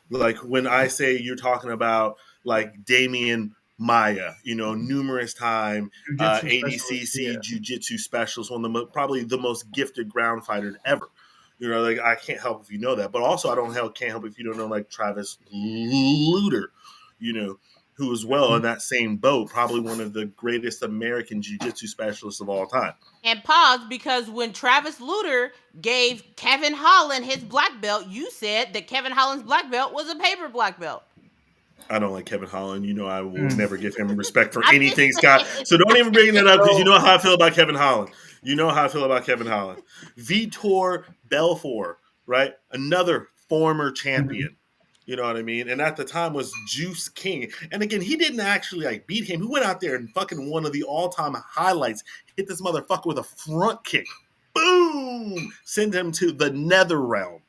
Like when I say you're talking about like Damian Maya, numerous time Jiu-jitsu specialist. ADCC Yeah. jiu-jitsu specialist, one of the probably the most gifted ground fighter ever. Like I can't help if you know that, but also I don't help can't help if you don't know like Travis Luter, you know, who is well in that same boat, probably one of the greatest American jiu-jitsu specialists of all time. And pause, because when Travis Luter gave Kevin Holland his black belt, you said that Kevin Holland's black belt was a paper black belt. I don't like Kevin Holland. I will Mm. never give him respect for I'm just anything, Scott. saying. So don't even bring that up because you So, know how I feel about Kevin Holland. You know how I feel about Kevin Holland. Vitor Belfort, right? Another former mhm. champion. You know what I mean? And at the time was Juice King. And again, he didn't actually like beat him. He went out there and fucking one of the all-time highlights, hit this motherfucker with a front kick. Boom! Send him to the nether realm.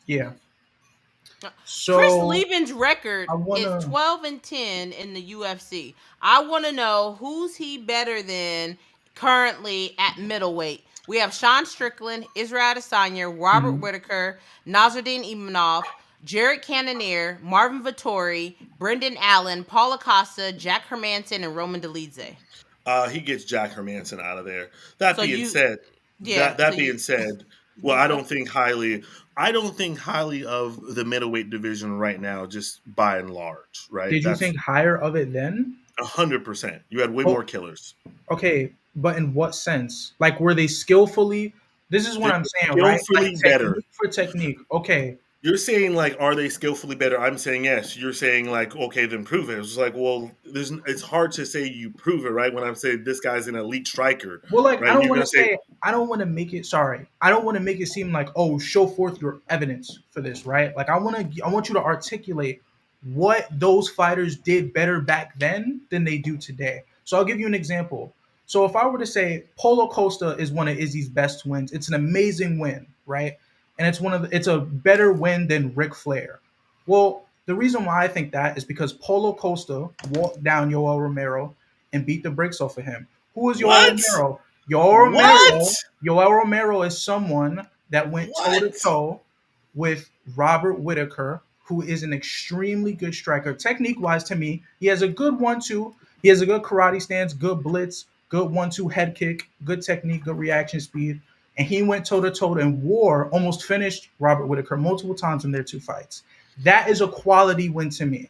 Yeah. Chris So Lieben's record I is wanna. 12-10 in the UFC. I want to know who's he better than currently at middleweight. We have Sean Strickland, Isreal Adesanya, Robert Mhm. Whittaker, Nasruddin Imanov, Jared Cannonier, Marvin Vittori, Brendan Allen, Paul Acosta, Jack Hermanson, and Roman Dolidze. He gets Jack Hermanson out of there. That So being you, said, yeah. that So you, being said, well, you I go. don't think highly. I don't think highly of the middleweight division right now, just by and large. Right? Did you That's think higher of it then? 100%. You had way Oh, more killers. okay, but in what sense? Like, were they skillfully? This is what They're I'm saying, right? Like skillfully better. technique for technique. Okay, You're saying like, are they skillfully better? I'm saying yes. You're saying like, okay, then prove it. It's like, well, it's hard to say you prove it, right? When I'm saying this guy's an elite striker, well, like right? And you're gonna say, I don't want to make it. Sorry, I don't want to make it seem like, oh, show forth your evidence for this, right? Like, I want you to articulate what those fighters did better back then than they do today. So I'll give you an example. So if I were to say Polo Costa is one of Izzy's best wins, it's an amazing win, right? And it's a better win than Ric Flair. Well, the reason why I think that is because Polo Costa walked down Yoel Romero and beat the brakes off of him. Who is Yoel what? Romero? What? Yoel Romero is someone that went toe to What? toe with Robert Whittaker, who is an extremely good striker. Technique wise, to me, he has a good 1-2. He has a good karate stance, good blitz, good 1-2 head kick, good technique, good reaction speed. And he went toe to toe and almost finished Robert Whittaker multiple times in their two fights. That is a quality win to me.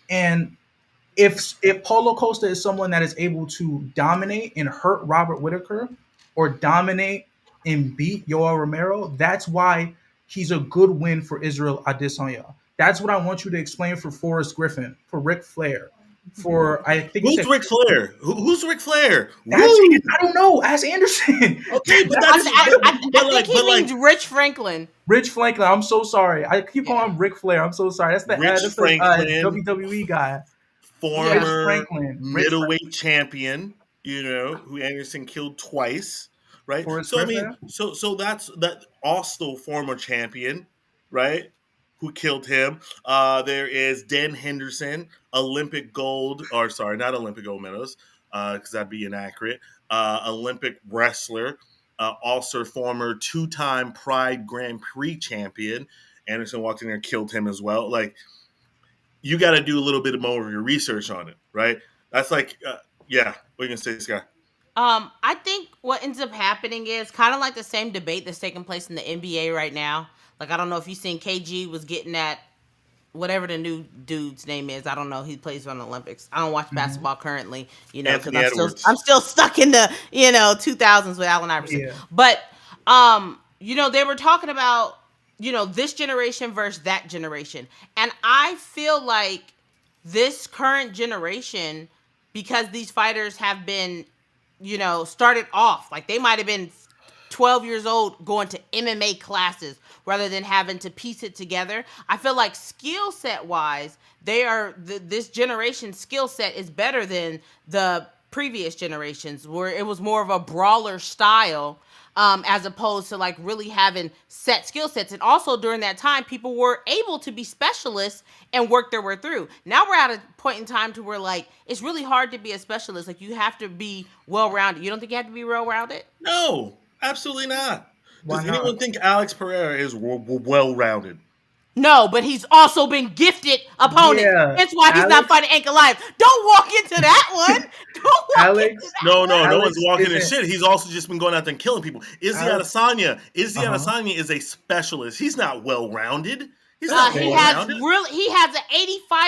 And if Paulo Costa is someone that is able to dominate and hurt Robert Whittaker or dominate and beat Yoel Romero, that's why he's a good win for Isreal Adesanya. That's what I want you to explain for Forrest Griffin, for Ric Flair, for I think you Who's said Ric Flair? Who's Ric Flair? that's Woo! I don't know. Ask Anderson. Okay, but I, that's I think he but means like Rich Franklin. Rich Franklin. I'm so sorry. I keep Yeah. calling him Ric Flair. I'm so sorry. Rich That's the Franklin, WWE guy. Yeah. Rich former Franklin. Rich middleweight champion, who Anderson killed twice, right? Forrest So I mean, Griffin. so that's that also former champion, right? Who killed him? There is Dan Henderson, Olympic gold, or sorry, not Olympic gold medalist, because that'd be inaccurate. Olympic wrestler, also former two-time Pride Grand Prix champion. Anderson walked in there and killed him as well. Like, you got to do a little bit more of your research on it, right? That's like, yeah. What are you gonna say, Scott? I think what ends up happening is kind of like the same debate that's taking place in the NBA right now. Like, I don't know if you've seen KG was getting at whatever the new dude's name is. I don't know. He plays on the Olympics. I don't watch Mhm. basketball currently, because Anthony I'm Edwards. still stuck in the 2000s with Allen Iverson. Yeah. But they were talking about this generation versus that generation, and I feel like this current generation, because these fighters have been started off like they might have been 12 years old going to MMA classes rather than having to piece it together. I feel like skill set wise, this generation's skill set is better than the previous generations where it was more of a brawler style, as opposed to like really having set skill sets. And also during that time, people were able to be specialists and work their way through. Now we're at a point in time to where like it's really hard to be a specialist. Like you have to be well rounded. You don't think you have to be well rounded? No, absolutely not. Why Does not? anyone think Alex Pereira is well rounded? No, but he's also been gifted opponents. Yeah, That's why he's not Alex. fighting Ankalaev. Don't walk into that one. Don't walk into Alex. that one. No one's Alex walking in isn't. shit. He's also just been going out there and killing people. Alex. Izzy Uh huh. Adesanya is a specialist. He's not well rounded. He's not Okay. He well has rounded. he has an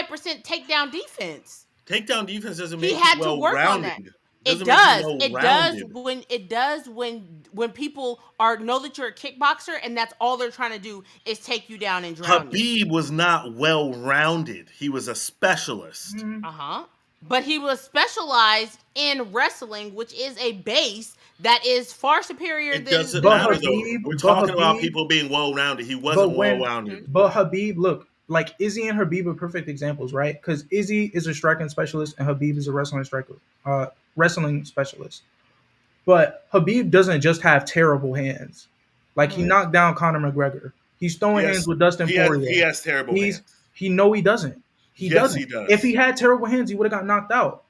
85% takedown defense. Takedown defense doesn't He make you had to well work on that. rounded. It Doesn't make you does. well It does rounded. when people know that you're a kickboxer and that's all they're trying to do is take you down and drown you. Habib was not well rounded. He was a specialist. Mhm. Uh-huh. But he was specialized in wrestling, which is a base that is far superior It than doesn't But matter though. Habib. We're But talking about Habib. people being well rounded. He But wasn't well when. rounded. But Habib. Look, like Izzy and Habib are perfect examples, right? Because Izzy is a striking specialist and Habib is a wrestling specialist. But Habib doesn't just have terrible hands. Like he Mhm. knocked down Conor McGregor. He's throwing hands Yes, with Dustin he Poirier. has terrible He's hands. he doesn't. He Yes, doesn't. he does. If he had terrible hands, he would have got knocked out.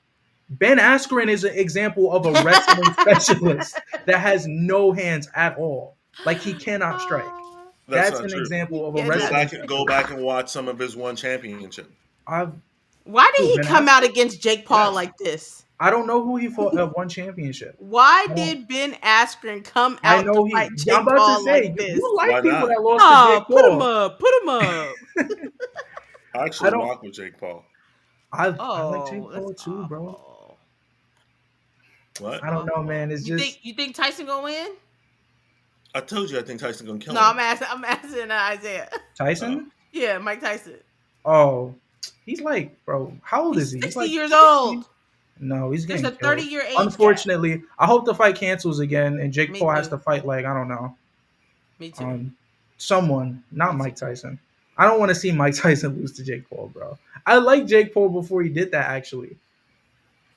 Ben Askren is an example of a wrestling specialist that has no hands at all. Like he cannot strike. That's That's not an true. example of a Yeah, Go no. wrestling back go specialist. back and watch some of his one championship. I've Why did who, he Ben come out Askren? against Jake Paul Yes. like this? I don't know who he fought at one championship. Why I don't. did Ben Askren come I out to know fight he. I'm Jake about to Paul like say this? you Why like people not? that lost to Oh, Jake put him Paul. up, put him up. I I actually don't. rock with Jake Paul. I like Oh, Jake that's Paul too, bro. awful. That's What? I don't know, awful. man. It's You think just you think Tyson gonna win? I told you I think Tyson gonna No, kill him. I'm asking Isaiah. Oh. Tyson. Yeah, Mike Tyson. Oh, he's like, bro. How old is He's he? He's 60 like years 60. old. No, he's There's getting a 30 killed. year age gap. Unfortunately, I hope the fight cancels again and Jake Me Paul has too. to fight like I don't know, Me too. um, someone, not Me too. Mike Tyson. I don't want to see Mike Tyson lose to Jake Paul, bro. I like Jake Paul before he did that. Actually,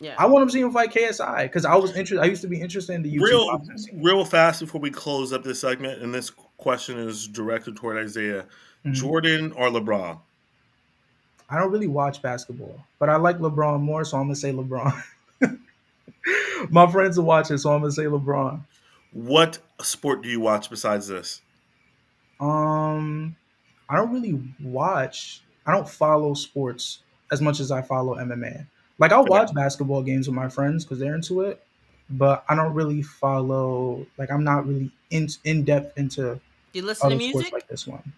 Yeah. I want him to see him fight KSI because I was interested. I used to be interested in the YouTube Real, boxing scene. real fast before we close up this segment, and this question is directed toward Isaiah: Mhm. Jordan or LeBron? I don't really watch basketball, but I like LeBron more, so I'm gonna say LeBron. My friends are watching, so I'm gonna say LeBron. What sport do you watch besides this? Um, I don't really watch. I don't follow sports as much as I follow MMA. Like I'll Okay. watch basketball games with my friends because they're into it, but I don't really follow. Like I'm not really in depth into Do you listen to other sports music? like this one.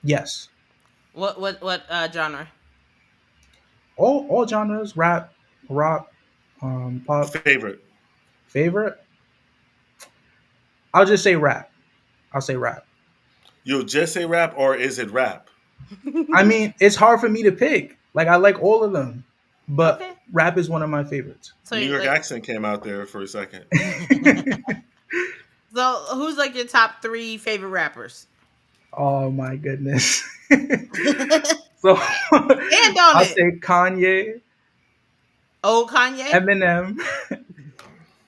Yes, What genre? all genres: rap, rock, pop. Favorite? Favorite? I'll just say rap. I'll say rap. You'll just say rap, or is it rap? I mean, it's hard for me to pick. Like I like all of them, but Okay. rap is one of my favorites. So New York like accent came out there for a second. so who's like your top 3 favorite rappers? Oh my goodness. Stand So on I'll it. say Kanye, Old Kanye? Eminem,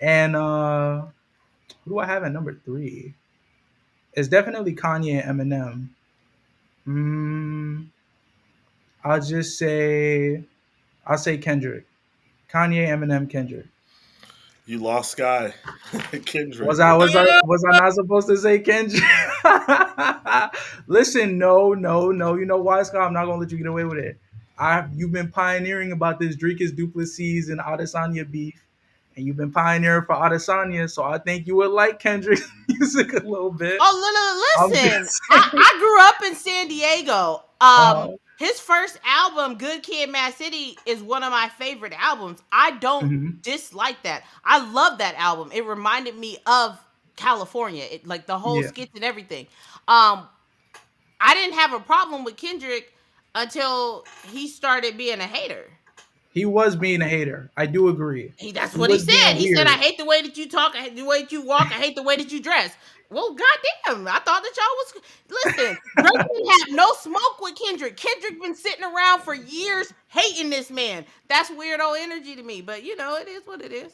and who do I have at number three? It's definitely Kanye and Eminem. Mm, I'll just say I'll say Kendrick. Kanye, Eminem, Kendrick. You lost Sky, Was Kendrick. I was I was I not supposed to say Kendrick? Listen, no. You know why, Scott? I'm not gonna let you get away with it. You've been pioneering about this Dricus Duplessis and Adesanya beef, and you've been pioneering for Adesanya, so I think you would like Kendrick's music a little bit. Oh, I'm listen. just saying. I grew up in San Diego. Uh, His first album, Good Kid, Mad City, is one of my favorite albums. I don't mhm. dislike that. I love that album. It reminded me of California, like the whole Yeah, skits and everything. Um, I didn't have a problem with Kendrick until he started being a hater. he was being a hater. I do agree. That's He what he was said. being He said, "I weird. hate the way that you talk. I hate the way that you walk. I hate the way that you dress." Well, goddamn, I thought that y'all was listen. Drake didn't have no smoke with Kendrick. Kendrick been sitting around for years hating this man. That's weirdo energy to me. But you know, it is what it is.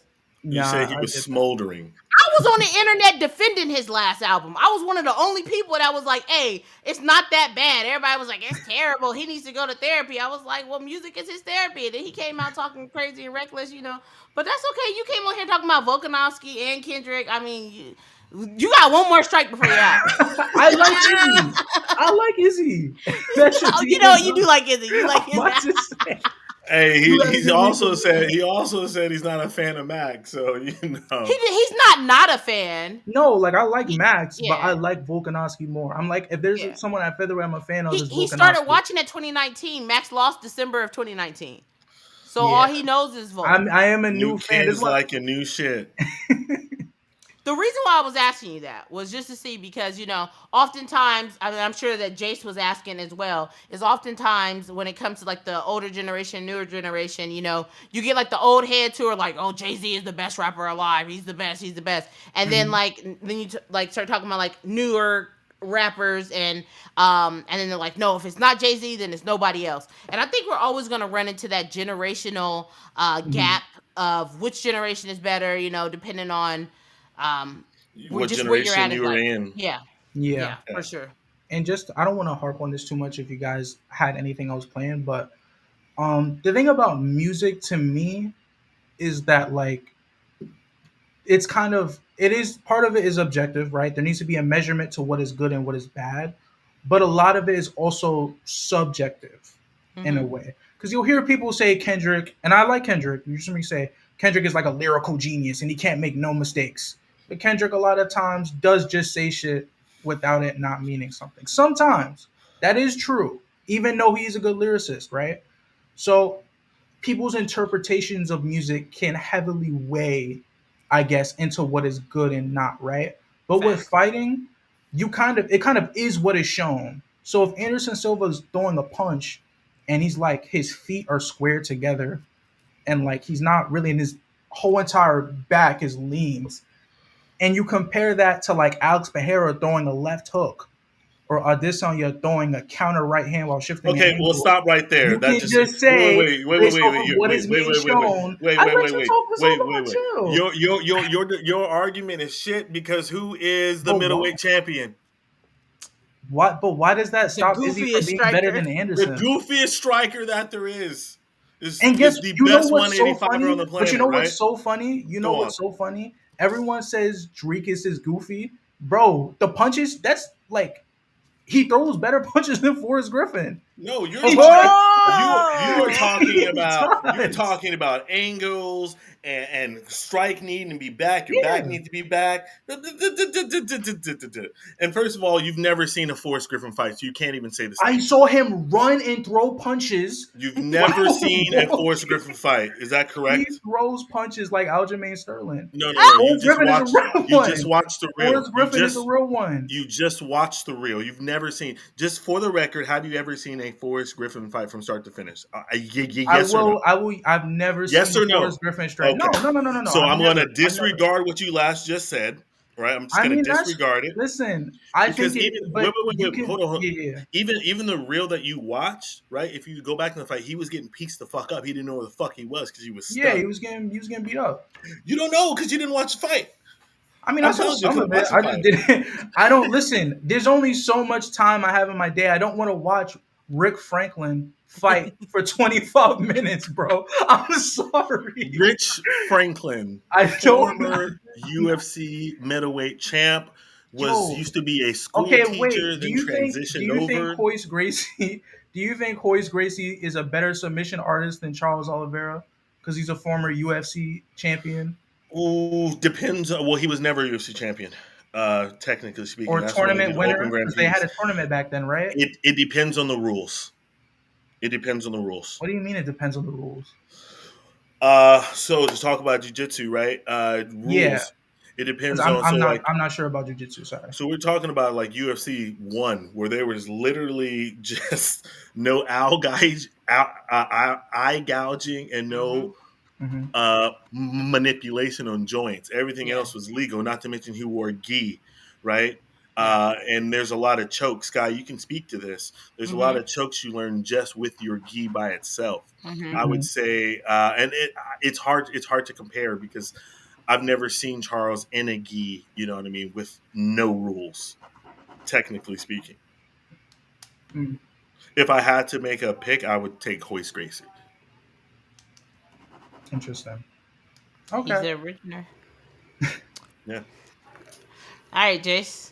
You say Nah, he I was get that. smoldering. I was on the internet defending his last album. I was one of the only people that was like, "Hey, it's not that bad." Everybody was like, "It's terrible. He needs to go to therapy." I was like, "Well, music is his therapy." And then he came out talking crazy and reckless, you know. But that's okay. You came on here talking about Volkanovski and Kendrick. I mean, you got one more strike before you're out. I like Izzy. I like Izzy. That should Oh, be you know what? You do enough. like Izzy. You like I'm Izzy. about to say. Hey, You gotta he give me also some. said he's not a fan of Mac. So you know, He's not a fan. No, like I like He, Max, but I yeah, like Volkanovski more. I'm like, if there's yeah. someone at Featherweight I'm a fan of, is He started Volkanovski. watching at 2019. Max lost December of 2019. So all Yeah, he knows is Volk. I am a new new fan. This is kids what. like a new shit. The reason why I was asking you that was just to see because you know, oftentimes, I mean, I'm sure that Jace was asking as well. Is oftentimes when it comes to like the older generation, newer generation, you know, you get like the old heads who are like, "Oh, Jay-Z is the best rapper alive. He's the best. He's the best." And then Mhm. then you like start talking about like newer rappers and then they're like, no, if it's not Jay-Z, then it's nobody else. And I think we're always going to run into that generational Mhm. gap of which generation is better, you know, depending on um What just where you're generation at in you were life. in? Yeah. Yeah, Yeah, for Yeah. sure. and just I don't want to harp on this too much. If you guys had anything else planned, but the thing about music to me is that like it's kind of it is part of it is objective, right? There needs to be a measurement to what is good and what is bad, but a lot of it is also subjective in a Mhm. way. Because you'll hear people say Kendrick, and I like Kendrick. You just hear me say Kendrick is like a lyrical genius and he can't make no mistakes. But Kendrick a lot of times does just say shit without it not meaning something. Sometimes that is true, even though he's a good lyricist, right? So people's interpretations of music can heavily weigh, I guess, into what is good and not, right? But with Fact. fighting, it kind of is what is shown. So if Anderson Silva is throwing a punch and he's like his feet are squared together and like he's not really in his whole entire back is leans, and you compare that to like Alex Pereira throwing a left hook or Adesanya throwing a counter right hand while shifting an Okay, well, angle, stop right there. you That can just just wait, say wait, wait, wait, based wait, off wait, of what wait, is wait, being wait, wait, wait, shown. wait, I wait, let wait, you wait, talk this wait, all wait, about wait. chill. Your argument is shit because who is the But why? middleweight champion? What? But why does that The stop Izzy from goofiest being better striker. than The Anderson? goofiest striker that there is And guess the you know best what's so 185er on funny? the But you planet, know right? what's so funny? You know Go on. what's so funny? Everyone says Dreekis is goofy, bro. The punches that's like he throws better punches than Forrest Griffin. No, you're He talking. just Whoa! he You're does. talking about angles and strike needing to be back. Your back Yeah. needs to be back. And first of all, you've never seen a Forrest Griffin fight, so you can't even say the I same. saw him run and throw punches You've while never seen a Forrest walking. Griffin fight. Is that He correct? throws punches like Aljamain Sterling. No, no, no. Forrest Griffin is a real You just one. watched the reel. Forrest Griffin is a real one. You just watched the reel. You've never seen. Just for the record, have you ever seen a Forrest Griffin fight from start to finish? I Yes or no? will. I will. I've never Yes seen or no? Forrest Griffin strike. No, Okay. no, no, no, no, no. So I've I'm going to never. I've never. disregard what you last just said. Right? I'm just I going to mean, that's disregard it listen. I think because it, even but you wait, can. hold on. Yeah, yeah, Even the reel that you watched, right? If you go back in the fight, he was getting pieced the fuck up. He didn't know where the fuck he was because he was yeah. stunned. He was getting beat up. You don't know because you didn't watch the fight. I mean, I I'm saw telling you, you some could of have it. watched the I just fight. didn't. I don't listen. There's only so much time I have in my day. I don't want to watch Rick Franklin fight for 25 minutes, bro. I'm sorry. Rich Franklin, I don't. former UFC middleweight champ, was Yo, used to be a school okay, teacher, wait. then Do transitioned you think over. Hoist Gracie? Do you think Hoist Gracie is a better submission artist than Charles Oliveira because he's a former UFC champion Ooh, depends. Well, he was never a UFC champion, technically speaking. or That's when he tournament did open winner? Grand Because they had Prix. a tournament back then, right? It depends on the rules. It depends on the rules. What do you mean? It depends on the rules. So to talk about jujitsu, right? Yeah, Rules. It because depends on like I'm not sure about jujitsu. Sorry. so we're talking about like UFC one, where there was literally just no eye gouging and Mm-hmm. no Hmm. manipulation on joints. Everything Yeah. else was legal. Not to mention he wore gi, right? Yeah. And there's a lot of chokes. Sky, you can speak to this. There's a lot Mm-hmm. of chokes you learn just with your gi by itself. Mm-hmm. I would Hmm. say, and it's hard. It's hard to compare because I've never seen Charles in a gi. You know what I mean? With no rules, technically speaking. Mm, If I had to make a pick, I would take Hoist Gracie. interesting. He's Okay. the original. Yeah. All right, Jace.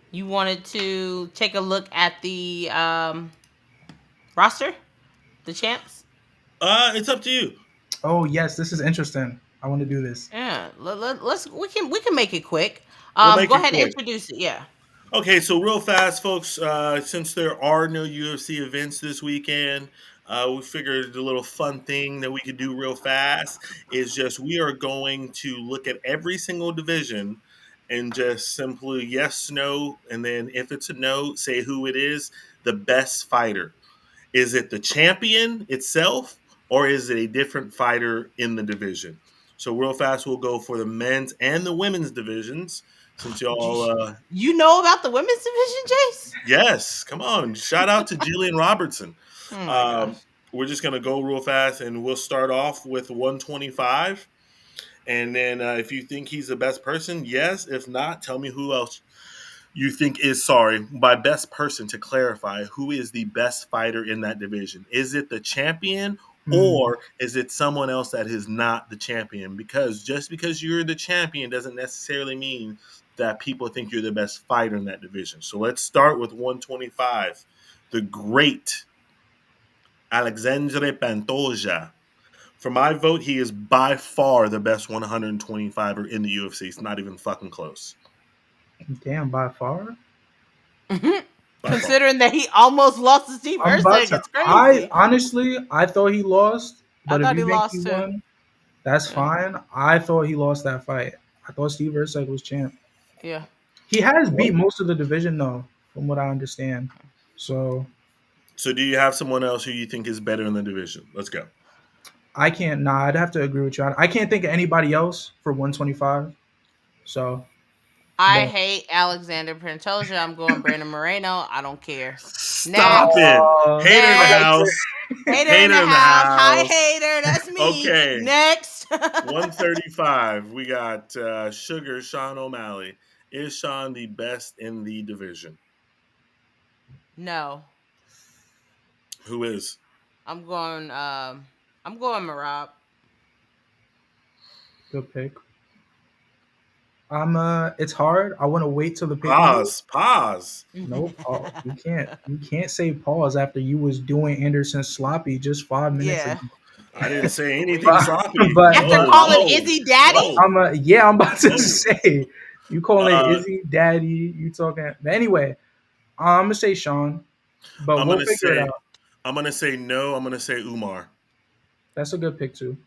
You wanted to take a look at the roster, the champs. It's up to you. Oh yes, this is interesting. I want to do this. Yeah. Let's we can make it quick. We'll make Go it ahead and quick. introduce it. Yeah. Okay, so real fast, folks. Since there are no UFC events this weekend, we figured a little fun thing that we could do real fast is just we are going to look at every single division and just simply yes, no, and then if it's a no, say who it is, the best fighter. Is it the champion itself, or is it a different fighter in the division? So real fast, we'll go for the men's and the women's divisions since y'all You know about the women's division, Jace? yes, come on. Shout out to Jillian Robertson. Oh my Um, gosh. we're just going to go real fast and we'll start off with 125. And then if you think he's the best person, yes. If not, tell me who else you think is, sorry, by best person to clarify, who is the best fighter in that division? Is it the champion Hmm. or is it someone else that is not the champion? Because just because you're the champion doesn't necessarily mean that people think you're the best fighter in that division. So let's start with 125. The great Alexandre Pantoja For my vote, he is by far the best 125er in the UFC. It's not even fucking close. Damn, by far. By far. Considering that he almost lost to Steve I'm about Erceg, to. it's I crazy. honestly, I thought he lost, I but if thought he you think he lost too. won, that's Yeah. fine. I thought he lost that fight. I thought Steve Erceg was champ. Yeah. He has beat What? most of the division though, from what I understand. So So do you have someone else who you think is better in the division? Let's go. I can't. Nah, I'd have to agree with you. I can't think of anybody else for 125. So, I but hate Alexander Pantoja. I'm going Brandon Moreno. I don't care. Stop Next. it. uh, Hater in the Next. house. Hater in the Hater in the house. Hi, house. hater. That's me. Okay. Next. 135. We got Sugar Sean O'Malley. Is Sean the best in the division? No. Who is? I'm going Marab. good pick. It's hard. I want to wait till the pay per view. Pause. No pause. You can't say pause after you was doing Anderson sloppy just 5 minutes Yeah. ago. I didn't say anything But, sloppy. but After Whoa, calling whoa, Izzy daddy? whoa. I'm about to Whoa. say you calling Uh, Izzy daddy. You talking? But anyway, I'm gonna say Sean, but I'm we'll gonna figure it say out. I'm gonna say no. I'm gonna say Umar. That's a good pick too.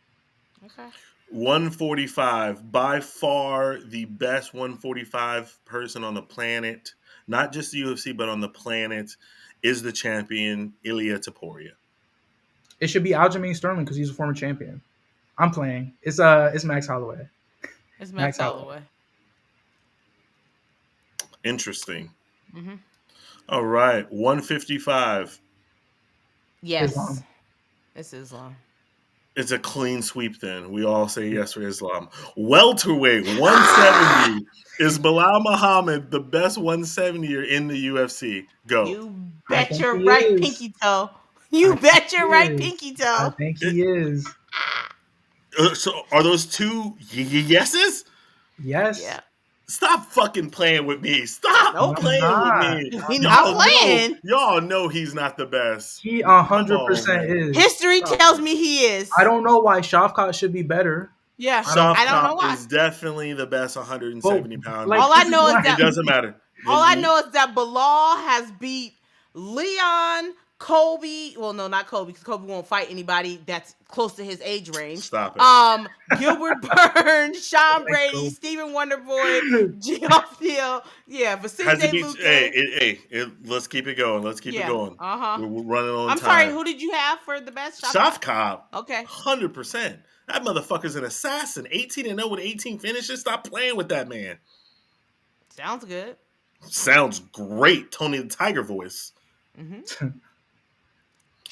Okay. 145, by far the best 145 person on the planet, not just the UFC, but on the planet, is the champion Ilia Topuria. It should be Aljamain Sterling because he's a former champion. I'm playing. It's Max Holloway. It's Max Max Holloway. Holloway. Interesting. Mm-hmm. All right, 155. Yes. Islam. It's Islam. It's a clean sweep then. We all say yes for Islam. Welterweight, 170. Is Bilal Muhammad the best 170er in the UFC? Go. You I bet think your he right is. pinky toe. I You think bet he your right is. pinky I toe. think he is. So are those two yeses? Yes. Yeah. Stop fucking playing with me. Stop No, Nope. I'm playing with not. me. He I'm not Y'all not. know, playing. y'all know he's not the best. He Come on, 100% man. is. History Stop. tells me he is. I don't know why Shavkat should be better. Yeah. I don't. I don't know Shavkat why. is definitely the best 170 pounder. Like All I this is know is why. It that doesn't matter. all I know is that Bilal has beat Leon, Kobe. Well, no, not Kobe, because Kobe won't fight anybody that's close to his age range. Stop it. Gilbert Burns, Sean Like, Brady, go. Stephen Wonderboy, Geoff Neal. Yeah, Has Vicente to be. Luque. Let's keep it going. Let's keep it Yeah. going. Uh-huh. We're running on I'm sorry, time. who did you have for the best? Shavkat, Okay. 100%. That motherfucker's an assassin. 18-0 with 18 finishes. Stop playing with that man. Sounds good. Sounds great. Tony the Tiger voice. Mm-hmm.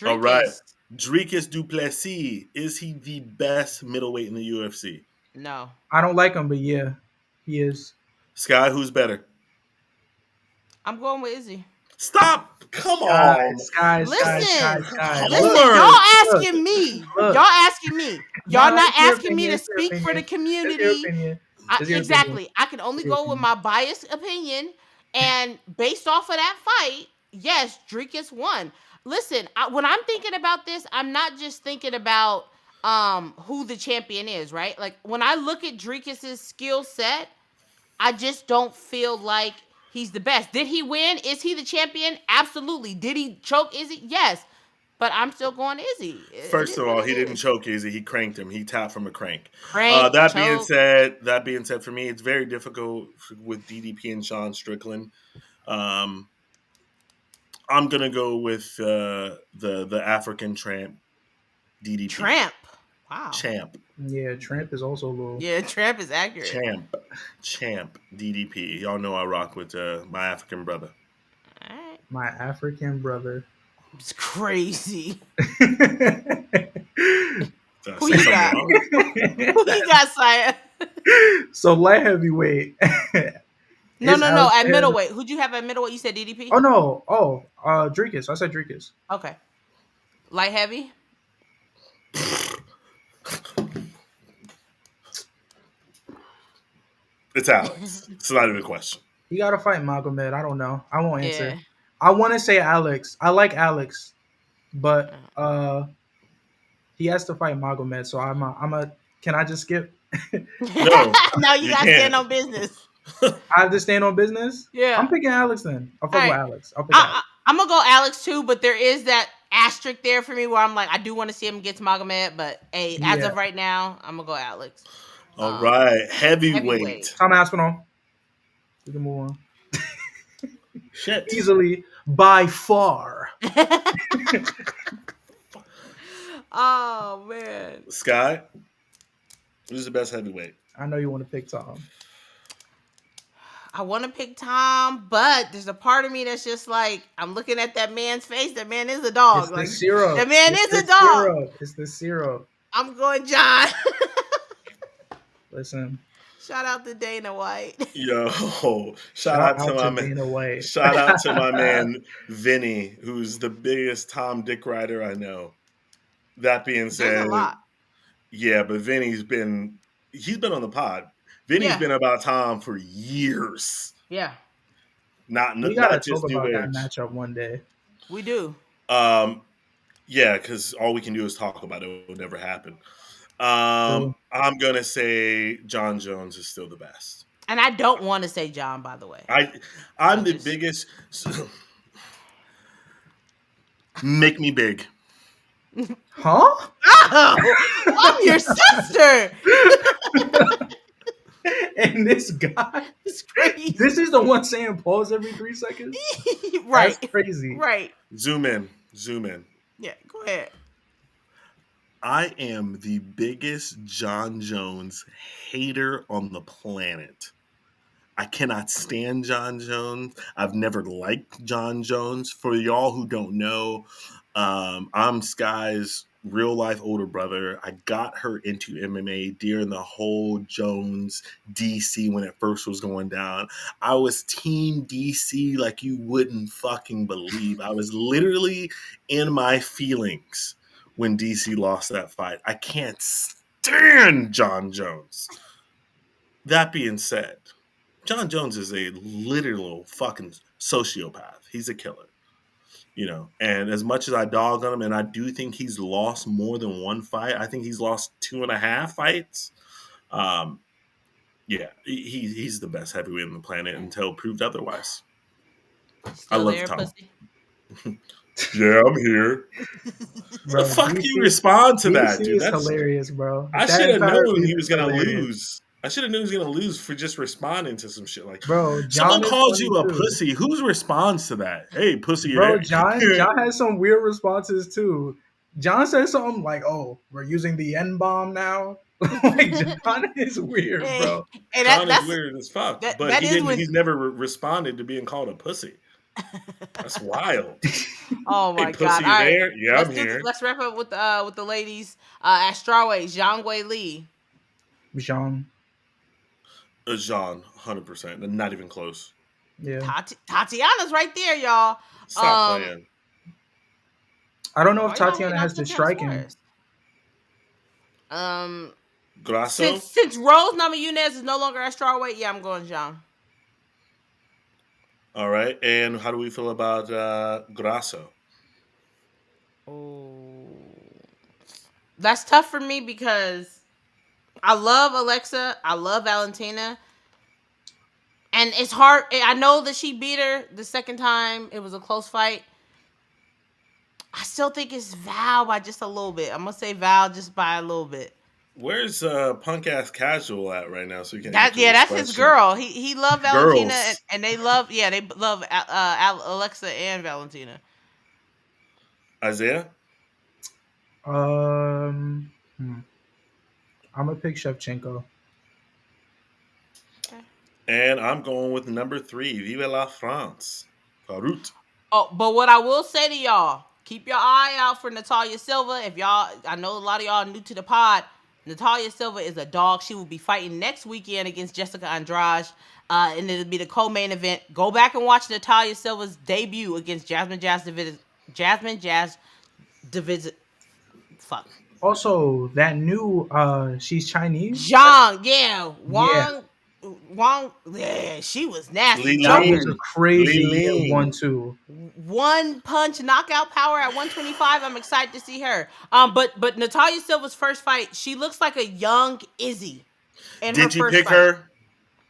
All right. Dricus Duplessis. Is he the best middleweight in the UFC? No. I don't like him, but yeah, he is. Sky, who's better? I'm going with Izzy. Stop. Come Sky, on. Sky. Listen, Homer. y'all Look, asking me. look. Y'all asking me. Y'all No, not it's your asking me opinion, to it's your speak for the opinion. It's your community. opinion. It's your opinion. Exactly. I can only It's your go with opinion. my biased opinion. And based off of that fight, yes, Dricus won. Listen, when I'm thinking about this, I'm not just thinking about who the champion is, right? Like when I look at Dricus's skill set, I just don't feel like he's the best. Did he win? Is he the champion? Absolutely. Did he choke Izzy? Yes. But I'm still going Izzy. First of all, he didn't choke Izzy. He cranked him. He tapped from a crank. Crank, That choke. being said, for me, it's very difficult with DDP and Sean Strickland. Um, I'm gonna go with the African tramp DDP. Tramp. Wow. Champ. Yeah, Tramp is also low. Yeah, Tramp is accurate. Champ DDP. Y'all know I rock with my African brother. All right. My African brother. It's crazy. Did I Who say you something got? wrong? Who you got, Saya? So light heavyweight. No. Is At Alexander- middleweight. Who'd you have at middleweight? You said DDP? Oh no. Dricus. I said Dricus. Okay. Light heavy? It's Alex. It's not even a question. You gotta fight Magomed. I don't know. I won't answer. Yeah. I want to say Alex. I like Alex, but He has to fight Magomed, so I'm a. Can I just skip? No, No, you you gotta stand can't. on business. I have to stand on business. I'm Yeah. picking Alex then. I'll All fuck with right. Alex. I'll pick Alex. I'm gonna go Alex too, but there is that asterisk there for me where I'm like, I do want to see him get to Magomed, but hey, as Yeah. of right now, I'm gonna go Alex. All right, Heavyweight. heavyweight. Tom Aspinall. We can move on. Shit. Easily by far. Oh man. Sky, who's the best heavyweight? I know you want to pick Tom. I want to pick Tom, but there's a part of me that's just like, I'm looking at that man's face. That man is a dog. It's the Like, syrup. that man It's is the a dog. syrup. It's the syrup. I'm going John. Listen. Shout out to Dana White. Yo, Shout out to Dana White. shout out to my man Vinny, who's the biggest Tom Dick rider I know. That being There's said, a lot. yeah, but he's been on the pod. Vinny's Yeah. been about Tom for years. Yeah, Not We gotta just talk new about that age. matchup one day. we do. Yeah, because all we can do is talk about it. It will never happen. True. I'm gonna say John Jones is still the best. And I don't want to say John, by the way. I'm the biggest. Make me big. Huh? Oh, I'm your sister. And this guy, It's crazy. this is the one saying pause every 3 seconds. Right. That's crazy. Right. Zoom in. Yeah, go ahead. I am the biggest John Jones hater on the planet. I cannot stand John Jones. I've never liked John Jones. For y'all who don't know, I'm Sky's real life older brother. I got her into MMA during the whole Jones DC when it first was going down. I was team DC like you wouldn't fucking believe. I was literally in my feelings when DC lost that fight. I can't stand John Jones. That being said, John Jones is a literal fucking sociopath. He's a killer, And as much as I dog on him, and I do think he's lost more than one fight, I think he's lost 2.5 fights. Yeah, he's the best heavyweight on the planet until proved otherwise. Still I love there, Tom. pussy? Yeah, I'm here. Bro, The fuck DC, do you respond to that, DC dude? is hilarious, bro. I That should have entire known beef he was is gonna hilarious. lose. I should have known he was gonna lose for just responding to some shit like, Bro, someone John is calls funny you a too. pussy. Who responds to that? Hey, pussy, you Bro, there? John has some weird responses too. John says something like, "Oh, we're using the N bomb now." Like John is weird, bro. Hey, John is that's weird as fuck, that, but that is when. he's never responded to being called a pussy. That's wild. Oh Hey, my pussy, god! you All right, there? Yeah, I'm here. let's wrap up with the ladies. At strawweight, Zhang Wei Li. Jean, Jean, 100%, not even close. yeah. Tatiana's right there, y'all. Stop playing. I don't know Why if y'all Tatiana hating on has the Tatiana striking. Suarez? Grasso? Since Rose Namajunas is no longer at strawweight, yeah, I'm going Zhang. All right, and how do we feel about Grasso? Oh, that's tough for me because I love Alexa, I love Valentina, and it's hard. I know that she beat her the second time. It was a close fight. I still think it's Val by just a little bit. I'm gonna say Val just by a little bit. Where's punk ass casual at right now? So we can That's his girl. He loved Valentina, Girls. and they love Alexa and Valentina. Isaiah? I'm gonna pick Shevchenko. Okay. And I'm going with number 3, Vive la France. Farut. Oh, but what I will say to y'all, keep your eye out for Natalia Silva. If y'all, I know a lot of y'all are new to the pod. Natalia Silva is a dog. She will be fighting next weekend against Jessica Andrade. And it'll be the co-main event. Go back and watch Natalia Silva's debut against Jasmine Jazz Divison. Fuck. Also, that new she's Chinese. Zhang, yeah. Wang. Yeah. Wong, yeah, she was nasty. Lee That Choked Ling. her. was a Lee crazy Ling. 1-2. One punch knockout power at 125. I'm excited to see her. But Natalia Silva's first fight, she looks like a young Izzy in her Did you first pick fight. her?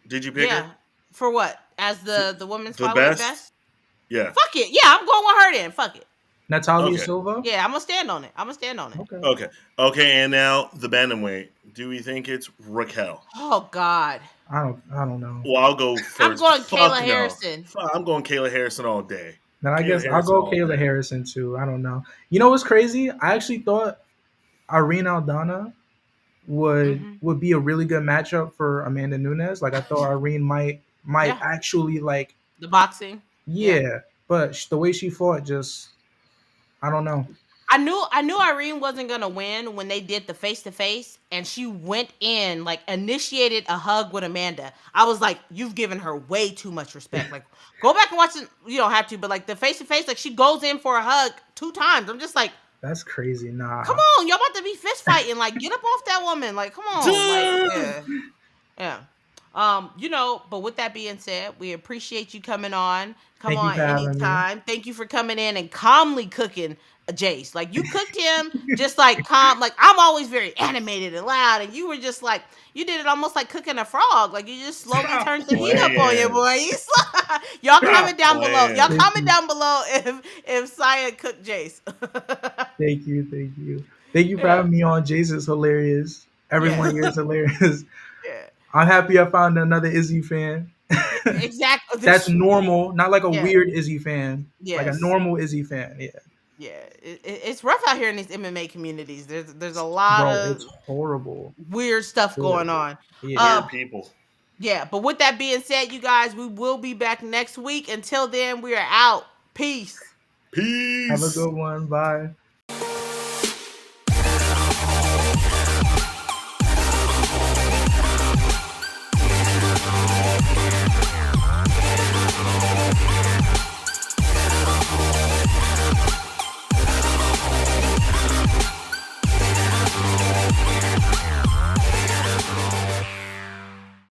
Did you pick her? Yeah. For what? As For the women's the flyweight best? best? Yeah. Fuck it. Yeah, I'm going with her then. Fuck it. Natalia Okay. Silva. Yeah, I'm gonna stand on it. I'm gonna stand on it. Okay. Okay. Okay. And now the bantamweight. Do we think it's Raquel? Oh God. I don't know. Well, I'll go I'm first. going Kayla Fuck no. Harrison. I'm going Kayla Harrison all day. Then I Kayla guess I'll Harrison go all Kayla day. Harrison too. I don't know. You know what's crazy? I actually thought Irene Aldana Hmm. would be a really good matchup for Amanda Nunes. Like I thought Irene might Yeah. actually like The boxing. Yeah. yeah, but the way she fought just I don't know. I knew Irene wasn't gonna win when they did the face to face, and she went in like initiated a hug with Amanda. I was like, you've given her way too much respect. Like, go back and watch it. You don't have to, but like the face to face, like she goes in for a hug 2 times. I'm just like, That's crazy. come Nah. on, y'all about to be fist fighting. Like, get up off that woman. Like, come on. Like, Duh! yeah. Yeah. But with that being said, we appreciate you coming on. Come Thank you on for having me. anytime. Thank you for coming in and calmly cooking a Jace. Like you cooked him just like calm. Like I'm always very animated and loud, and you were just like you did it almost like cooking a frog. Like you just slowly Stop turned the heat up on you, Playing. boy. Y'all comment Stop. down below. Y'all Playing. Thank comment you. down below if Saya cooked Jace. Thank you. Thank you. Thank you for Yeah. having me on. Jason's hilarious. Everyone Yes. here is hilarious. Yeah. I'm happy I found another Izzy fan. Exactly. That's normal, not like a Yeah. weird Izzy fan, like a Yes. normal Izzy fan. Yeah, Yeah. It's rough out here in these MMA communities. There's a lot bro, of it's horrible, weird stuff going horrible. on. Yeah. Weird people. Yeah, but with that being said, you guys, we will be back next week. Until then, we are out. Peace. Have a Peace. good one. Bye.